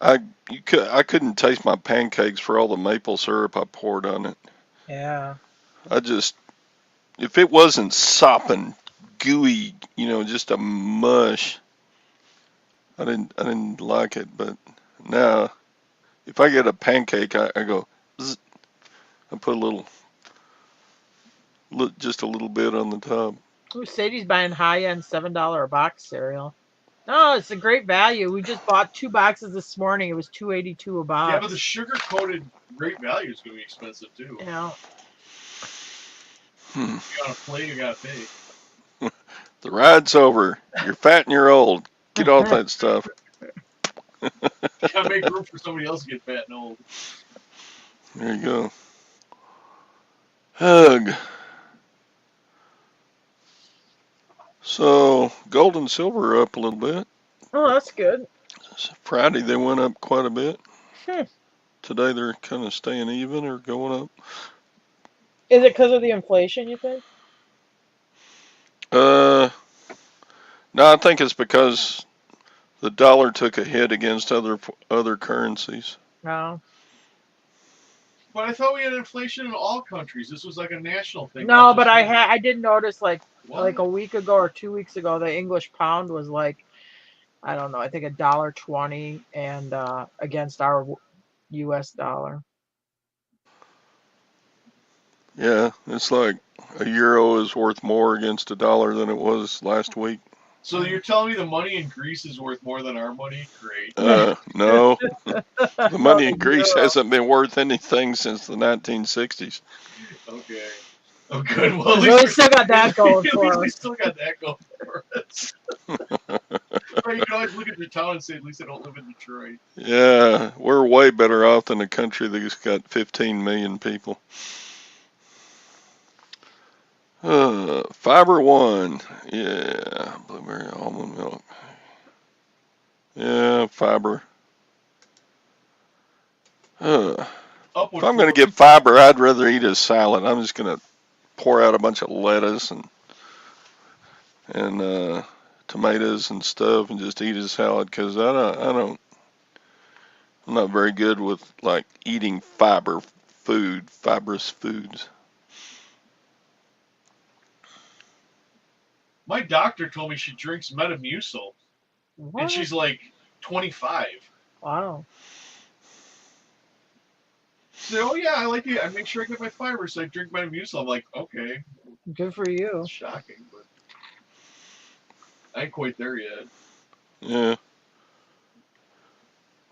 I couldn't taste my pancakes for all the maple syrup I poured on it. Yeah. if it wasn't sopping gooey, just a mush, I didn't like it. But now, if I get a pancake, I go, zzz, I put just a little bit on the top. Ooh, Sadie's buying high-end $7 a box cereal. No, it's a great value. We just bought 2 boxes this morning. It was $2.82 a box. Yeah, but the sugar-coated Great Value is going to be expensive, too. Yeah. If you got a plate, you got to pay. The ride's over. You're fat and you're old. Get off that stuff. You got to make room for somebody else to get fat and old. There you go. Hug. So, gold and silver are up a little bit. Oh, that's good. Friday they went up quite a bit. Hmm. Today they're kind of staying even or going up. Is it because of the inflation, you think? No, I think it's because the dollar took a hit against other currencies. No. But I thought we had inflation in all countries. This was like a national thing. No, not but just I here. I did notice What? like a week ago or 2 weeks ago, the English pound was like, I don't know, I think $1.20 and against our U.S. dollar. Yeah, it's like a euro is worth more against a dollar than it was last week. So you're telling me the money in Greece is worth more than our money? Great. No, the money in No, Greece euro. hasn't been worth anything since the 1960s. Okay. Oh, good. Well, at We least still got that going at for least we us. still got that going for us. Or you can always look at your town and say, at least I don't live in Detroit. Yeah, we're way better off than a country that's got 15 million people. Fiber One, yeah, blueberry almond milk. Yeah, fiber. If Upwood I'm gonna Fork. get fiber, I'd rather eat a salad. I'm just gonna pour out a bunch of lettuce and tomatoes and stuff and just eat a salad because I'm not very good with like eating fibrous foods. My doctor told me she drinks Metamucil, What? and she's like 25. Wow. She said, oh yeah, I like it. I make sure I get my fiber, so I drink Metamucil. I'm like, okay, Good for you. it's shocking, but I ain't quite there yet. Yeah.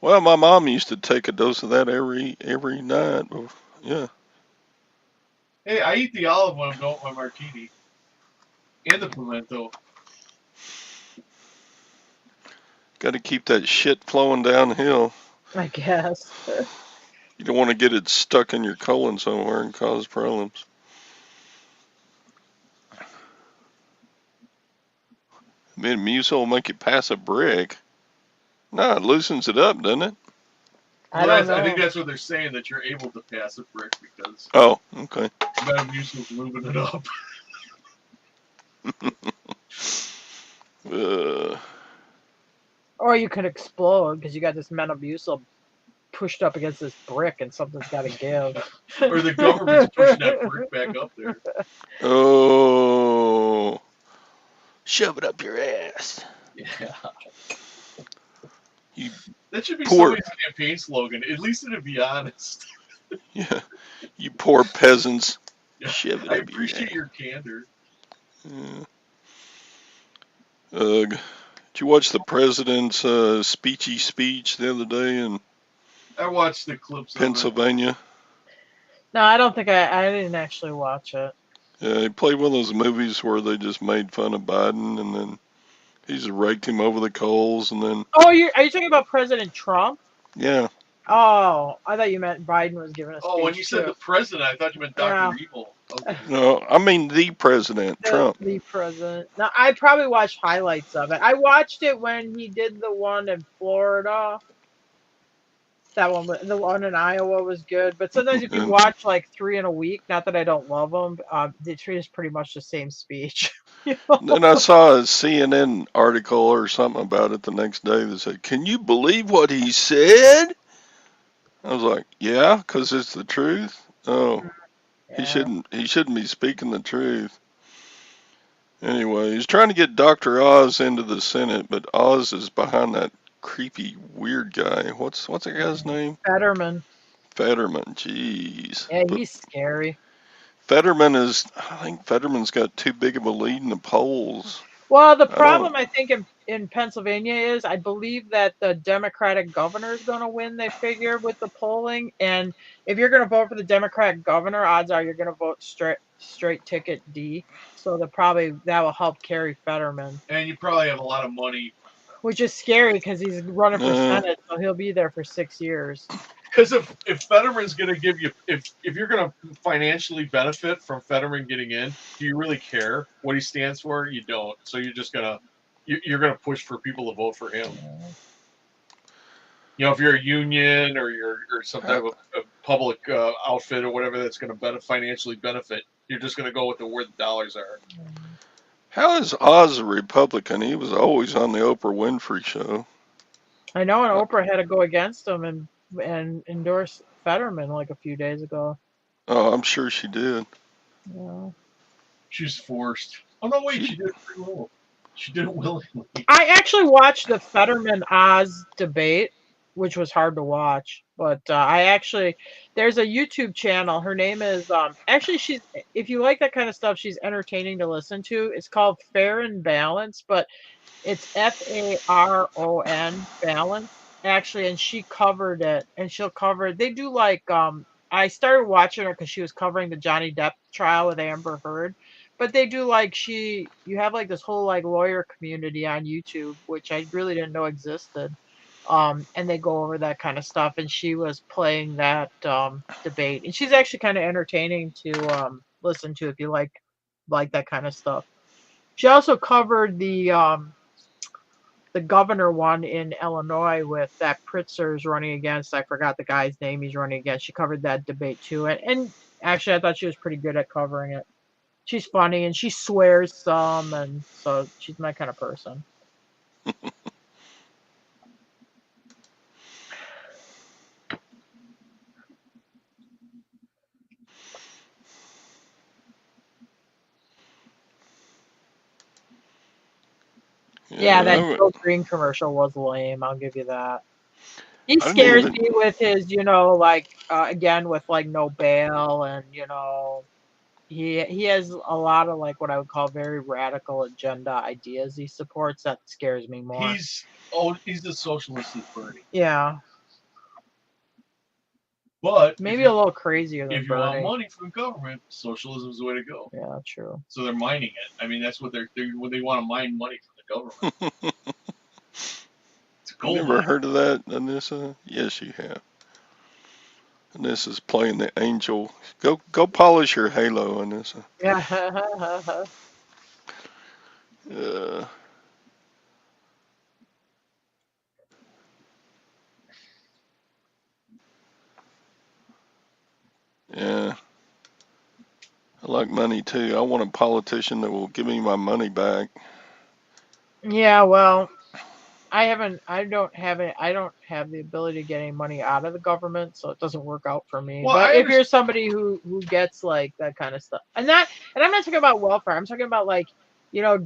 Well, my mom used to take a dose of that every night. Yeah. Hey, I eat the olive when I'm going with my martini. And the pimento. Got to keep that shit flowing downhill. I guess. You don't want to get it stuck in your colon somewhere and cause problems. Metamucil will make you pass a brick. No, it loosens it up, doesn't it? I Well, don't know. I think that's what they're saying, that you're able to pass a brick because Oh, okay. Metamucil's moving it up. Or you could explode because you got this Metamucil pushed up against this brick and something's got to give. Or the government's pushing that brick back up there. Oh. Shove it up your ass. Yeah. You That should be poor, somebody's campaign slogan. At least it'd be honest. yeah, you poor peasants. Yeah. Shove it I up your ass. appreciate your candor. Yeah. Did you watch the president's speechy speech the other day in I watched the clips of Pennsylvania? No, I don't think I didn't actually watch it. Yeah, he played one of those movies where they just made fun of Biden and then he just raked him over the coals and then, Oh, are you talking about President Trump? yeah. Oh, I thought you meant Biden was giving a speech. Oh, when you said too. the president, I thought you meant Dr. Evil. Okay. No, I mean the president, Trump. The president. No, I probably watched highlights of it. I watched it when he did the one in Florida. That one, the one in Iowa was good. But sometimes if you And watch like 3 in a week, not that I don't love them, it is pretty much the same speech. You know? then I saw a CNN article or something about it the next day that said, "Can you believe what he said?" I was like, "Yeah, because it's the truth." Oh, Yeah. He shouldn't be speaking the truth. Anyway, he's trying to get Dr. Oz into the Senate, but Oz is behind that creepy weird guy. What's that guy's name? Fetterman. Fetterman. Jeez. Yeah, But he's scary. I think Fetterman's got too big of a lead in the polls. Well, the I don't. problem I think in Pennsylvania is I believe that the Democratic governor is going to win. They figure with the polling, and if you're going to vote for the Democratic governor, odds are you're going to vote straight ticket D. So that will help carry Fetterman, And you probably have a lot of money. which is scary because he's running for Uh, Senate, so he'll be there for 6 years. Because if Fetterman's going to give you, if you're going to financially benefit from Fetterman getting in, do you really care what he stands for? You don't. So you're just gonna you're gonna push for people to vote for him. You know, if you're a union or or some type of public outfit or whatever that's going to financially benefit, you're just going to go with where the dollars are. how is Oz a Republican? He was always on the Oprah Winfrey show. I know, and Oprah had to go against him and endorse Fetterman like a few days ago. Oh, I'm sure she did. Yeah. She's forced. Oh no, wait, she did it pretty well. She did it willingly. I actually watched the Fetterman Oz debate, which was hard to watch. But there's a YouTube channel. Her name is actually she's if you like that kind of stuff, she's entertaining to listen to. It's called Fair and Balance, but it's FARON Balance actually, and she covered it, and she'll cover. They do like I started watching her because she was covering the Johnny Depp trial with Amber Heard. But they do like you have like this whole like lawyer community on YouTube, which I really didn't know existed. And they go over that kind of stuff, and she was playing that debate, and she's actually kind of entertaining to listen to if you like that kind of stuff. She also covered the governor one in Illinois with that Pritzker's running against. I forgot the guy's name he's running against. She covered that debate too, and actually I thought she was pretty good at covering it. She's funny and she swears some, and so she's my kind of person. Yeah, that Yeah, Joe Green commercial was lame. I'll give you that. He I didn't scares even. me with his, like again with like no bail, and he has a lot of like what I would call very radical agenda ideas he supports. That scares me more. He's the socialist as Bernie. Yeah, But maybe a little crazier than if you want Bernie. money from the government, socialism is the way to go. Yeah, true. So they're mining it. I mean, that's what they when they want to mine money from the government. It's a You gold never mine. heard of that, Anissa? Yes, you have. Anissa's playing the angel. Go polish your halo, Anissa. Yeah. Uh, yeah, I like money too. I want a politician that will give me my money back. Yeah, well, I don't have the ability to get any money out of the government, so it doesn't work out for me. Well, But I if you're understand. somebody who gets like that kind of stuff, and I'm not talking about welfare, I'm talking about like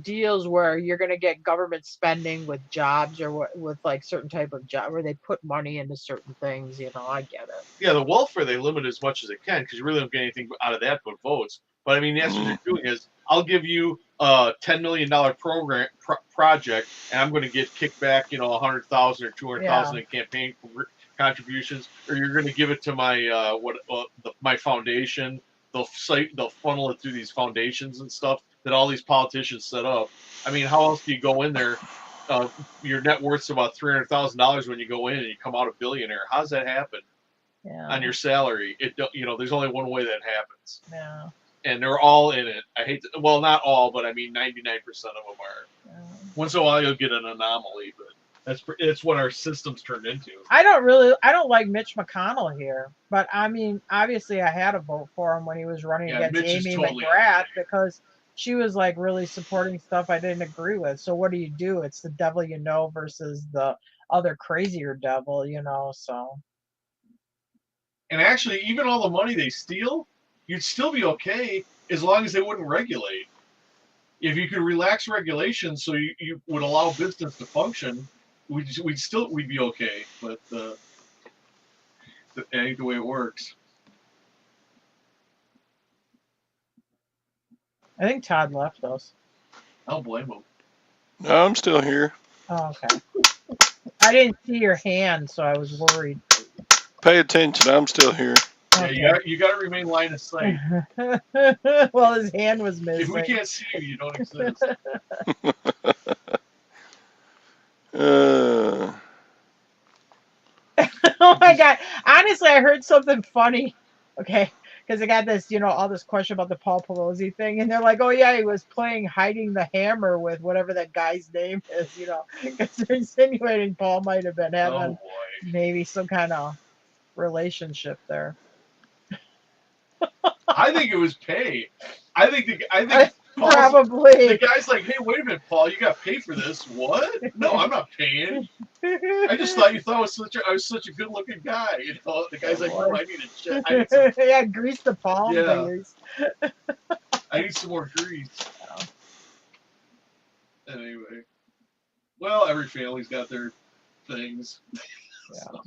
deals where you're going to get government spending with jobs or with like certain type of job where they put money into certain things. I get it. Yeah, the welfare they limit as much as they can because you really don't get anything out of that but votes. But I mean, that's what you're Mm. doing is I'll give you a $10 million project, and I'm going to get kicked back, 100,000 or 200,000 Yeah. in campaign contributions, or you're going to give it to my my foundation. They'll funnel it through these foundations and stuff that all these politicians set up. I mean, how else do you go in there? Your net worth's about $300,000 when you go in and you come out a billionaire. How does that happen? Yeah. On your salary? There's only one way that happens. Yeah. And they're all in it. I hate to, well, not all, but I mean 99% of them are. Yeah. Once in a while you'll get an anomaly, but that's what our system's turned into. I don't like Mitch McConnell here, but I mean, obviously I had a vote for him when he was running against Mitch is Amy totally McGrath because she was like really supporting stuff I didn't agree with. So what do? It's the devil versus the other crazier devil, so. And actually, even all the money they steal, you'd still be okay as long as they wouldn't regulate. If you could relax regulations so you would allow business to function, we'd be okay. But that ain't the way it works. I think Todd left us. I don't blame him. No, I'm still here. Oh, okay. I didn't see your hand, so I was worried. Pay attention. I'm still here. Okay. Yeah, you got to remain line of sight. Well, his hand was If missing. we can't see you, you don't exist. Oh my God. Honestly, I heard something funny. Okay. Because I got this, all this question about the Paul Pelosi thing. And they're like, oh, yeah, he was playing hiding the hammer with whatever that guy's name is, because they're insinuating Paul might have been having maybe some kind of relationship there. I think it was pay. I think probably the guy's like, hey, wait a minute, Paul, you got to pay for this. What? No, I'm not paying. I just thought you thought I was such a good looking guy. The guy's like, no, I need a check. I need some, yeah, grease the palm fingers. I need some more grease. Anyway, well, every family's got their things. Yeah.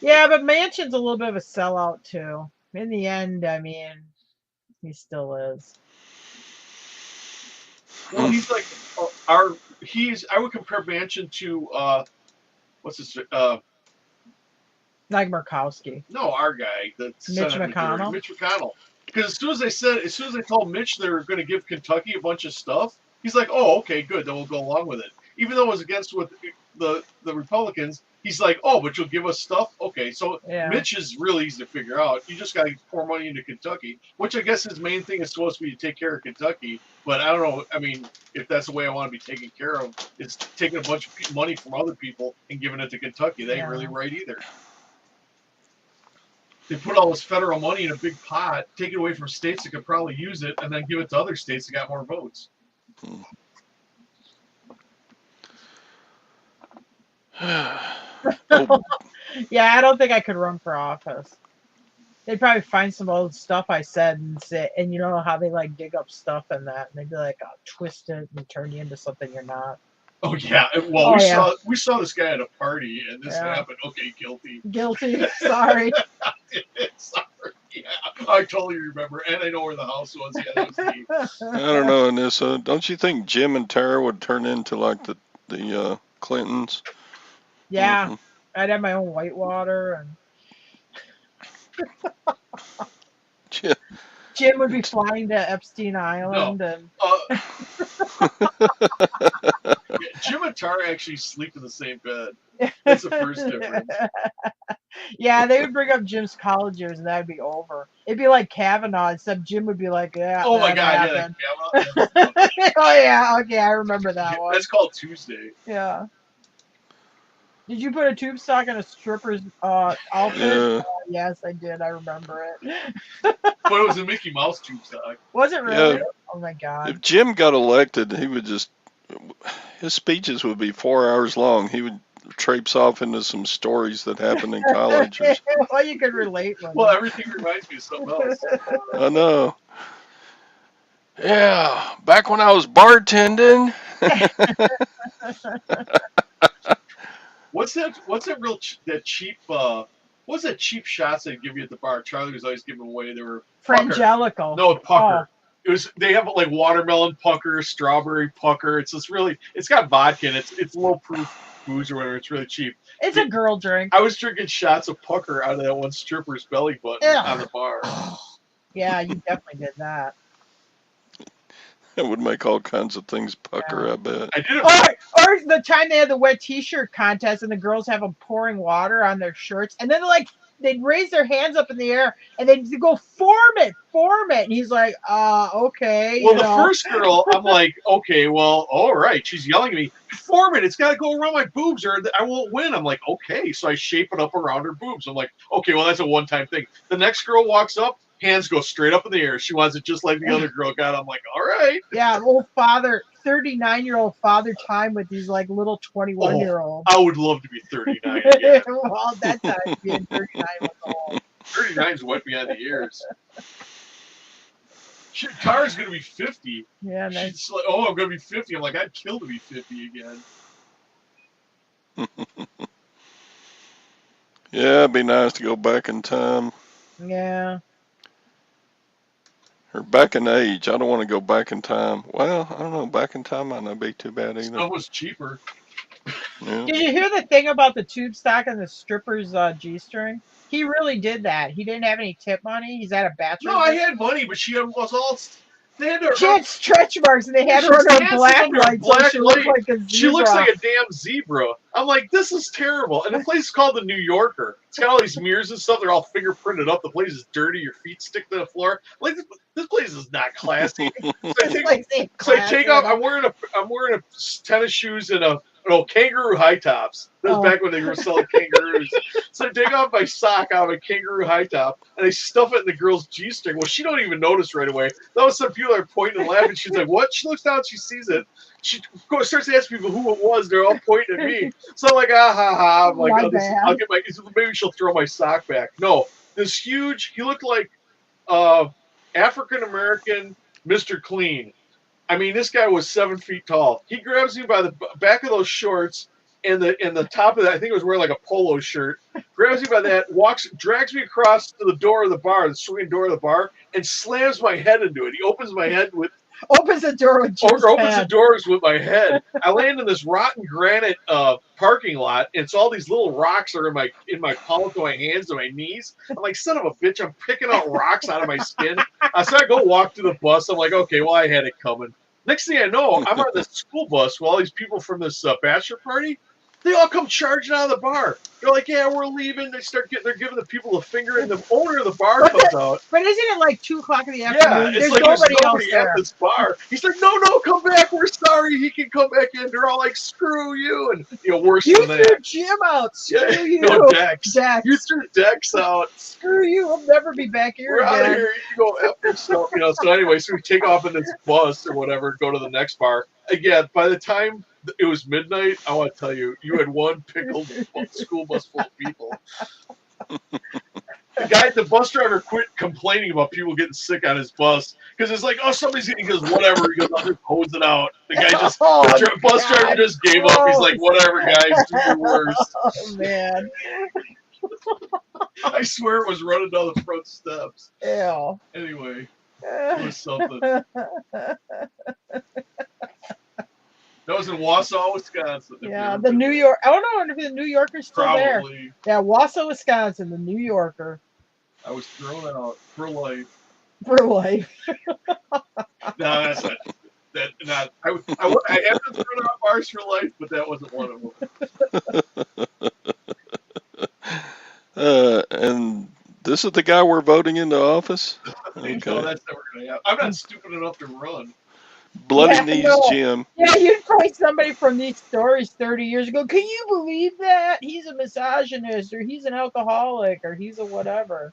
Yeah, but Manchin's a little bit of a sellout too. In the end, I mean, he still is. Well, he's like I would compare Manchin to what's his like Murkowski. No, our guy, the Mitch McConnell. Mitch McConnell. Because as soon as they told Mitch they were going to give Kentucky a bunch of stuff, he's like, oh, okay, good, then we'll go along with it. Even though it was against what the Republicans, he's like, oh, but you'll give us stuff? Okay, so yeah. Mitch is really easy to figure out. You just got to pour money into Kentucky, which I guess his main thing is supposed to be to take care of Kentucky. But I don't know, I mean, if that's the way I want to be taken care of, it's taking a bunch of money from other people and giving it to Kentucky. They ain't really right either. They put all this federal money in a big pot, take it away from states that could probably use it, and then give it to other states that got more votes. Yeah, I don't think I could run for office. They'd probably find some old stuff I said and say, and you know how they like dig up stuff and that, and they'd be like, "I'll twist it and turn you into something you're not." Oh yeah, well we saw this guy at a party and this happened. Okay, guilty. Guilty. Sorry. Sorry. Yeah, I totally remember, and I know where the house was. Yeah, that was neat. I don't know, Anissa. Don't you think Jim and Tara would turn into like the Clintons? Yeah, I'd have my own Whitewater and. Jim would be flying to Epstein Island and. Jim and Tara actually sleep in the same bed. That's the first difference. Yeah, they would bring up Jim's college years and that would be over. It'd be like Kavanaugh, except Jim would be like, yeah. Oh my God, happened. Yeah, Kavanaugh. Oh yeah, okay, I remember that one. That's called Tuesday. Yeah. Did you put a tube sock in a stripper's outfit? Yeah. Yes, I did. I remember it. But it was a Mickey Mouse tube sock. Was it really? Yeah. Oh my God. If Jim got elected, he would his speeches would be 4 hours long. He would traipse off into some stories that happened in college. Well, you could relate with Well, everything reminds me of something else. I know. Yeah, back when I was bartending. What's that real that cheap what's that cheap shots they give you at the bar? Charlie was always giving away. They were Frangelico. No, pucker. They have like watermelon pucker, strawberry pucker. It's got vodka in it. It's low proof booze or whatever. It's really cheap. It's a girl drink. I was drinking shots of pucker out of that one stripper's belly button on the bar. Yeah, you definitely did that. It would make all kinds of things pucker, I bet. I did it. Or the time they had the wet t-shirt contest and the girls have them pouring water on their shirts and then they'd raise their hands up in the air and they'd go form it. And he's like, okay. Well, the first girl, I'm like, okay, well, all right. She's yelling at me, form it. It's got to go around my boobs or I won't win. I'm like, okay. So I shape it up around her boobs. I'm like, okay, well, that's a one-time thing. The next girl walks up, hands go straight up in the air. She wants it just like the other girl got. I'm like, all right. Yeah, old father, 39-year-old father time with these like little 21-year-olds. I would love to be 39 again. Well, that time being 39 was old. 39's wet behind the ears. Shit, Tara's gonna be 50. Yeah, nice. She's like, oh, I'm gonna be 50. I'm like, I'd kill to be 50 again. Yeah, it'd be nice to go back in time. Yeah. Or back in age. I don't want to go back in time. Well, I don't know. Back in time might not be too bad either. Stuff was cheaper. Yeah. Did you hear the thing about the tube stock and the stripper's G-string? He really did that. He didn't have any tip money. He's at a bachelor. No, I had money, but she was all. They had her. She had stretch marks, and they had She her on dancing a black under a light, black so she looked light. like a zebra. She looks like a damn zebra. I'm like, this is terrible. And the place is called the New Yorker. It's got all these mirrors and stuff. They're all fingerprinted up. The place is dirty. Your feet stick to the floor. Like this place is not classy. So I take off. I'm wearing a tennis shoes and kangaroo high tops. That was back when they were selling kangaroos. So I take off my sock out of a kangaroo high top and I stuff it in the girl's G-string. Well, she don't even notice right away. That was some people are pointing and laughing. She's like, "What?" She looks down, she sees it. She of course starts to ask people who it was. They're all pointing at me. So I'm like, ah ha ha. I'm like, I'll get my. Maybe she'll throw my sock back. No, this huge. He looked like African American Mr. Clean. I mean, this guy was 7 feet tall. He grabs me by the back of those shorts and the top of that. I think it was wearing like a polo shirt. Grabs me by that, drags me across to the door of the bar, the swinging door of the bar, and slams my head into it. He opens my head with. Opens the door with opens the doors with my head. I land in this rotten granite parking lot, and it's all these little rocks are in my palm to my hands to my knees. I'm like, son of a bitch! I'm picking out rocks out of my skin. So I go walk to the bus. I'm like, okay, well I had it coming. Next thing I know, I'm on this school bus with all these people from this bachelor party. They all come charging out of the bar. They're like, yeah, we're leaving. They're giving the people the finger, and the owner of the bar comes out. But isn't it like 2:00 in the afternoon? Yeah, it's like there's nobody at this bar. He's like, no, come back. We're sorry. He can come back in. They're all like, screw you, and worse than that. You threw Jim out. Screw you. No, Dex. You threw Dex out. Screw you. We'll never be back here We're again. out of here. You go after yourself. So anyway, so we take off in this bus or whatever, go to the next bar. Again, by the time it was midnight, I want to tell you, you had one pickled school bus full of people. The bus driver quit complaining about people getting sick on his bus because it's like, oh, somebody's getting. He goes, whatever. He goes, I'm just hosing out. The guy bus driver just gave up. He's like, whatever, guys, do your worst. Oh man. I swear it was running down the front steps. Ew. Anyway, it was something. That was in Wausau, Wisconsin. Yeah, the New York. I don't know if the New Yorker's still there. Yeah, Wausau, Wisconsin, the New Yorker. I was thrown out for life. For life. No, that's not. I have been thrown out bars for life, but that wasn't one of them. And this is the guy we're voting into office? Okay. No, that's never going to happen. I'm not stupid enough to run. Bloody knees, Jim. Yeah, you'd find somebody from these stories 30 years ago. Can you believe that? He's a misogynist, or he's an alcoholic, or he's a whatever.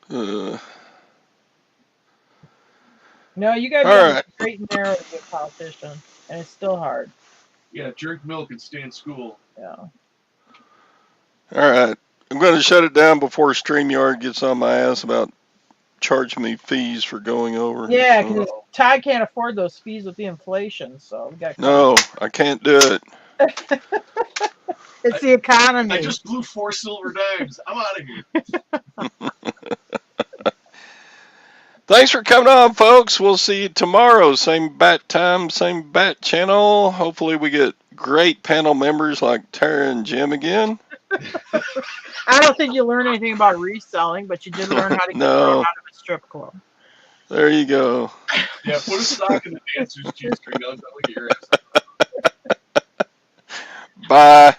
No, you got to be straight and narrow to be a politician, and it's still hard. Yeah, drink milk and stay in school. Yeah. All right. I'm going to shut it down before StreamYard gets on my ass about charging me fees for going over. Yeah, because Todd can't afford those fees with the inflation, so we got. No, I can't do it. It's the economy. I just blew 4 silver dimes. I'm out of here. Thanks for coming on, folks. We'll see you tomorrow. Same bat time, same bat channel. Hopefully we get great panel members like Tara and Jim again. I don't think you learned anything about reselling, but you did learn how to get out of a strip club. There you go. Yeah, put a sock in the dancer's G-string. I'll look at your ass. Bye.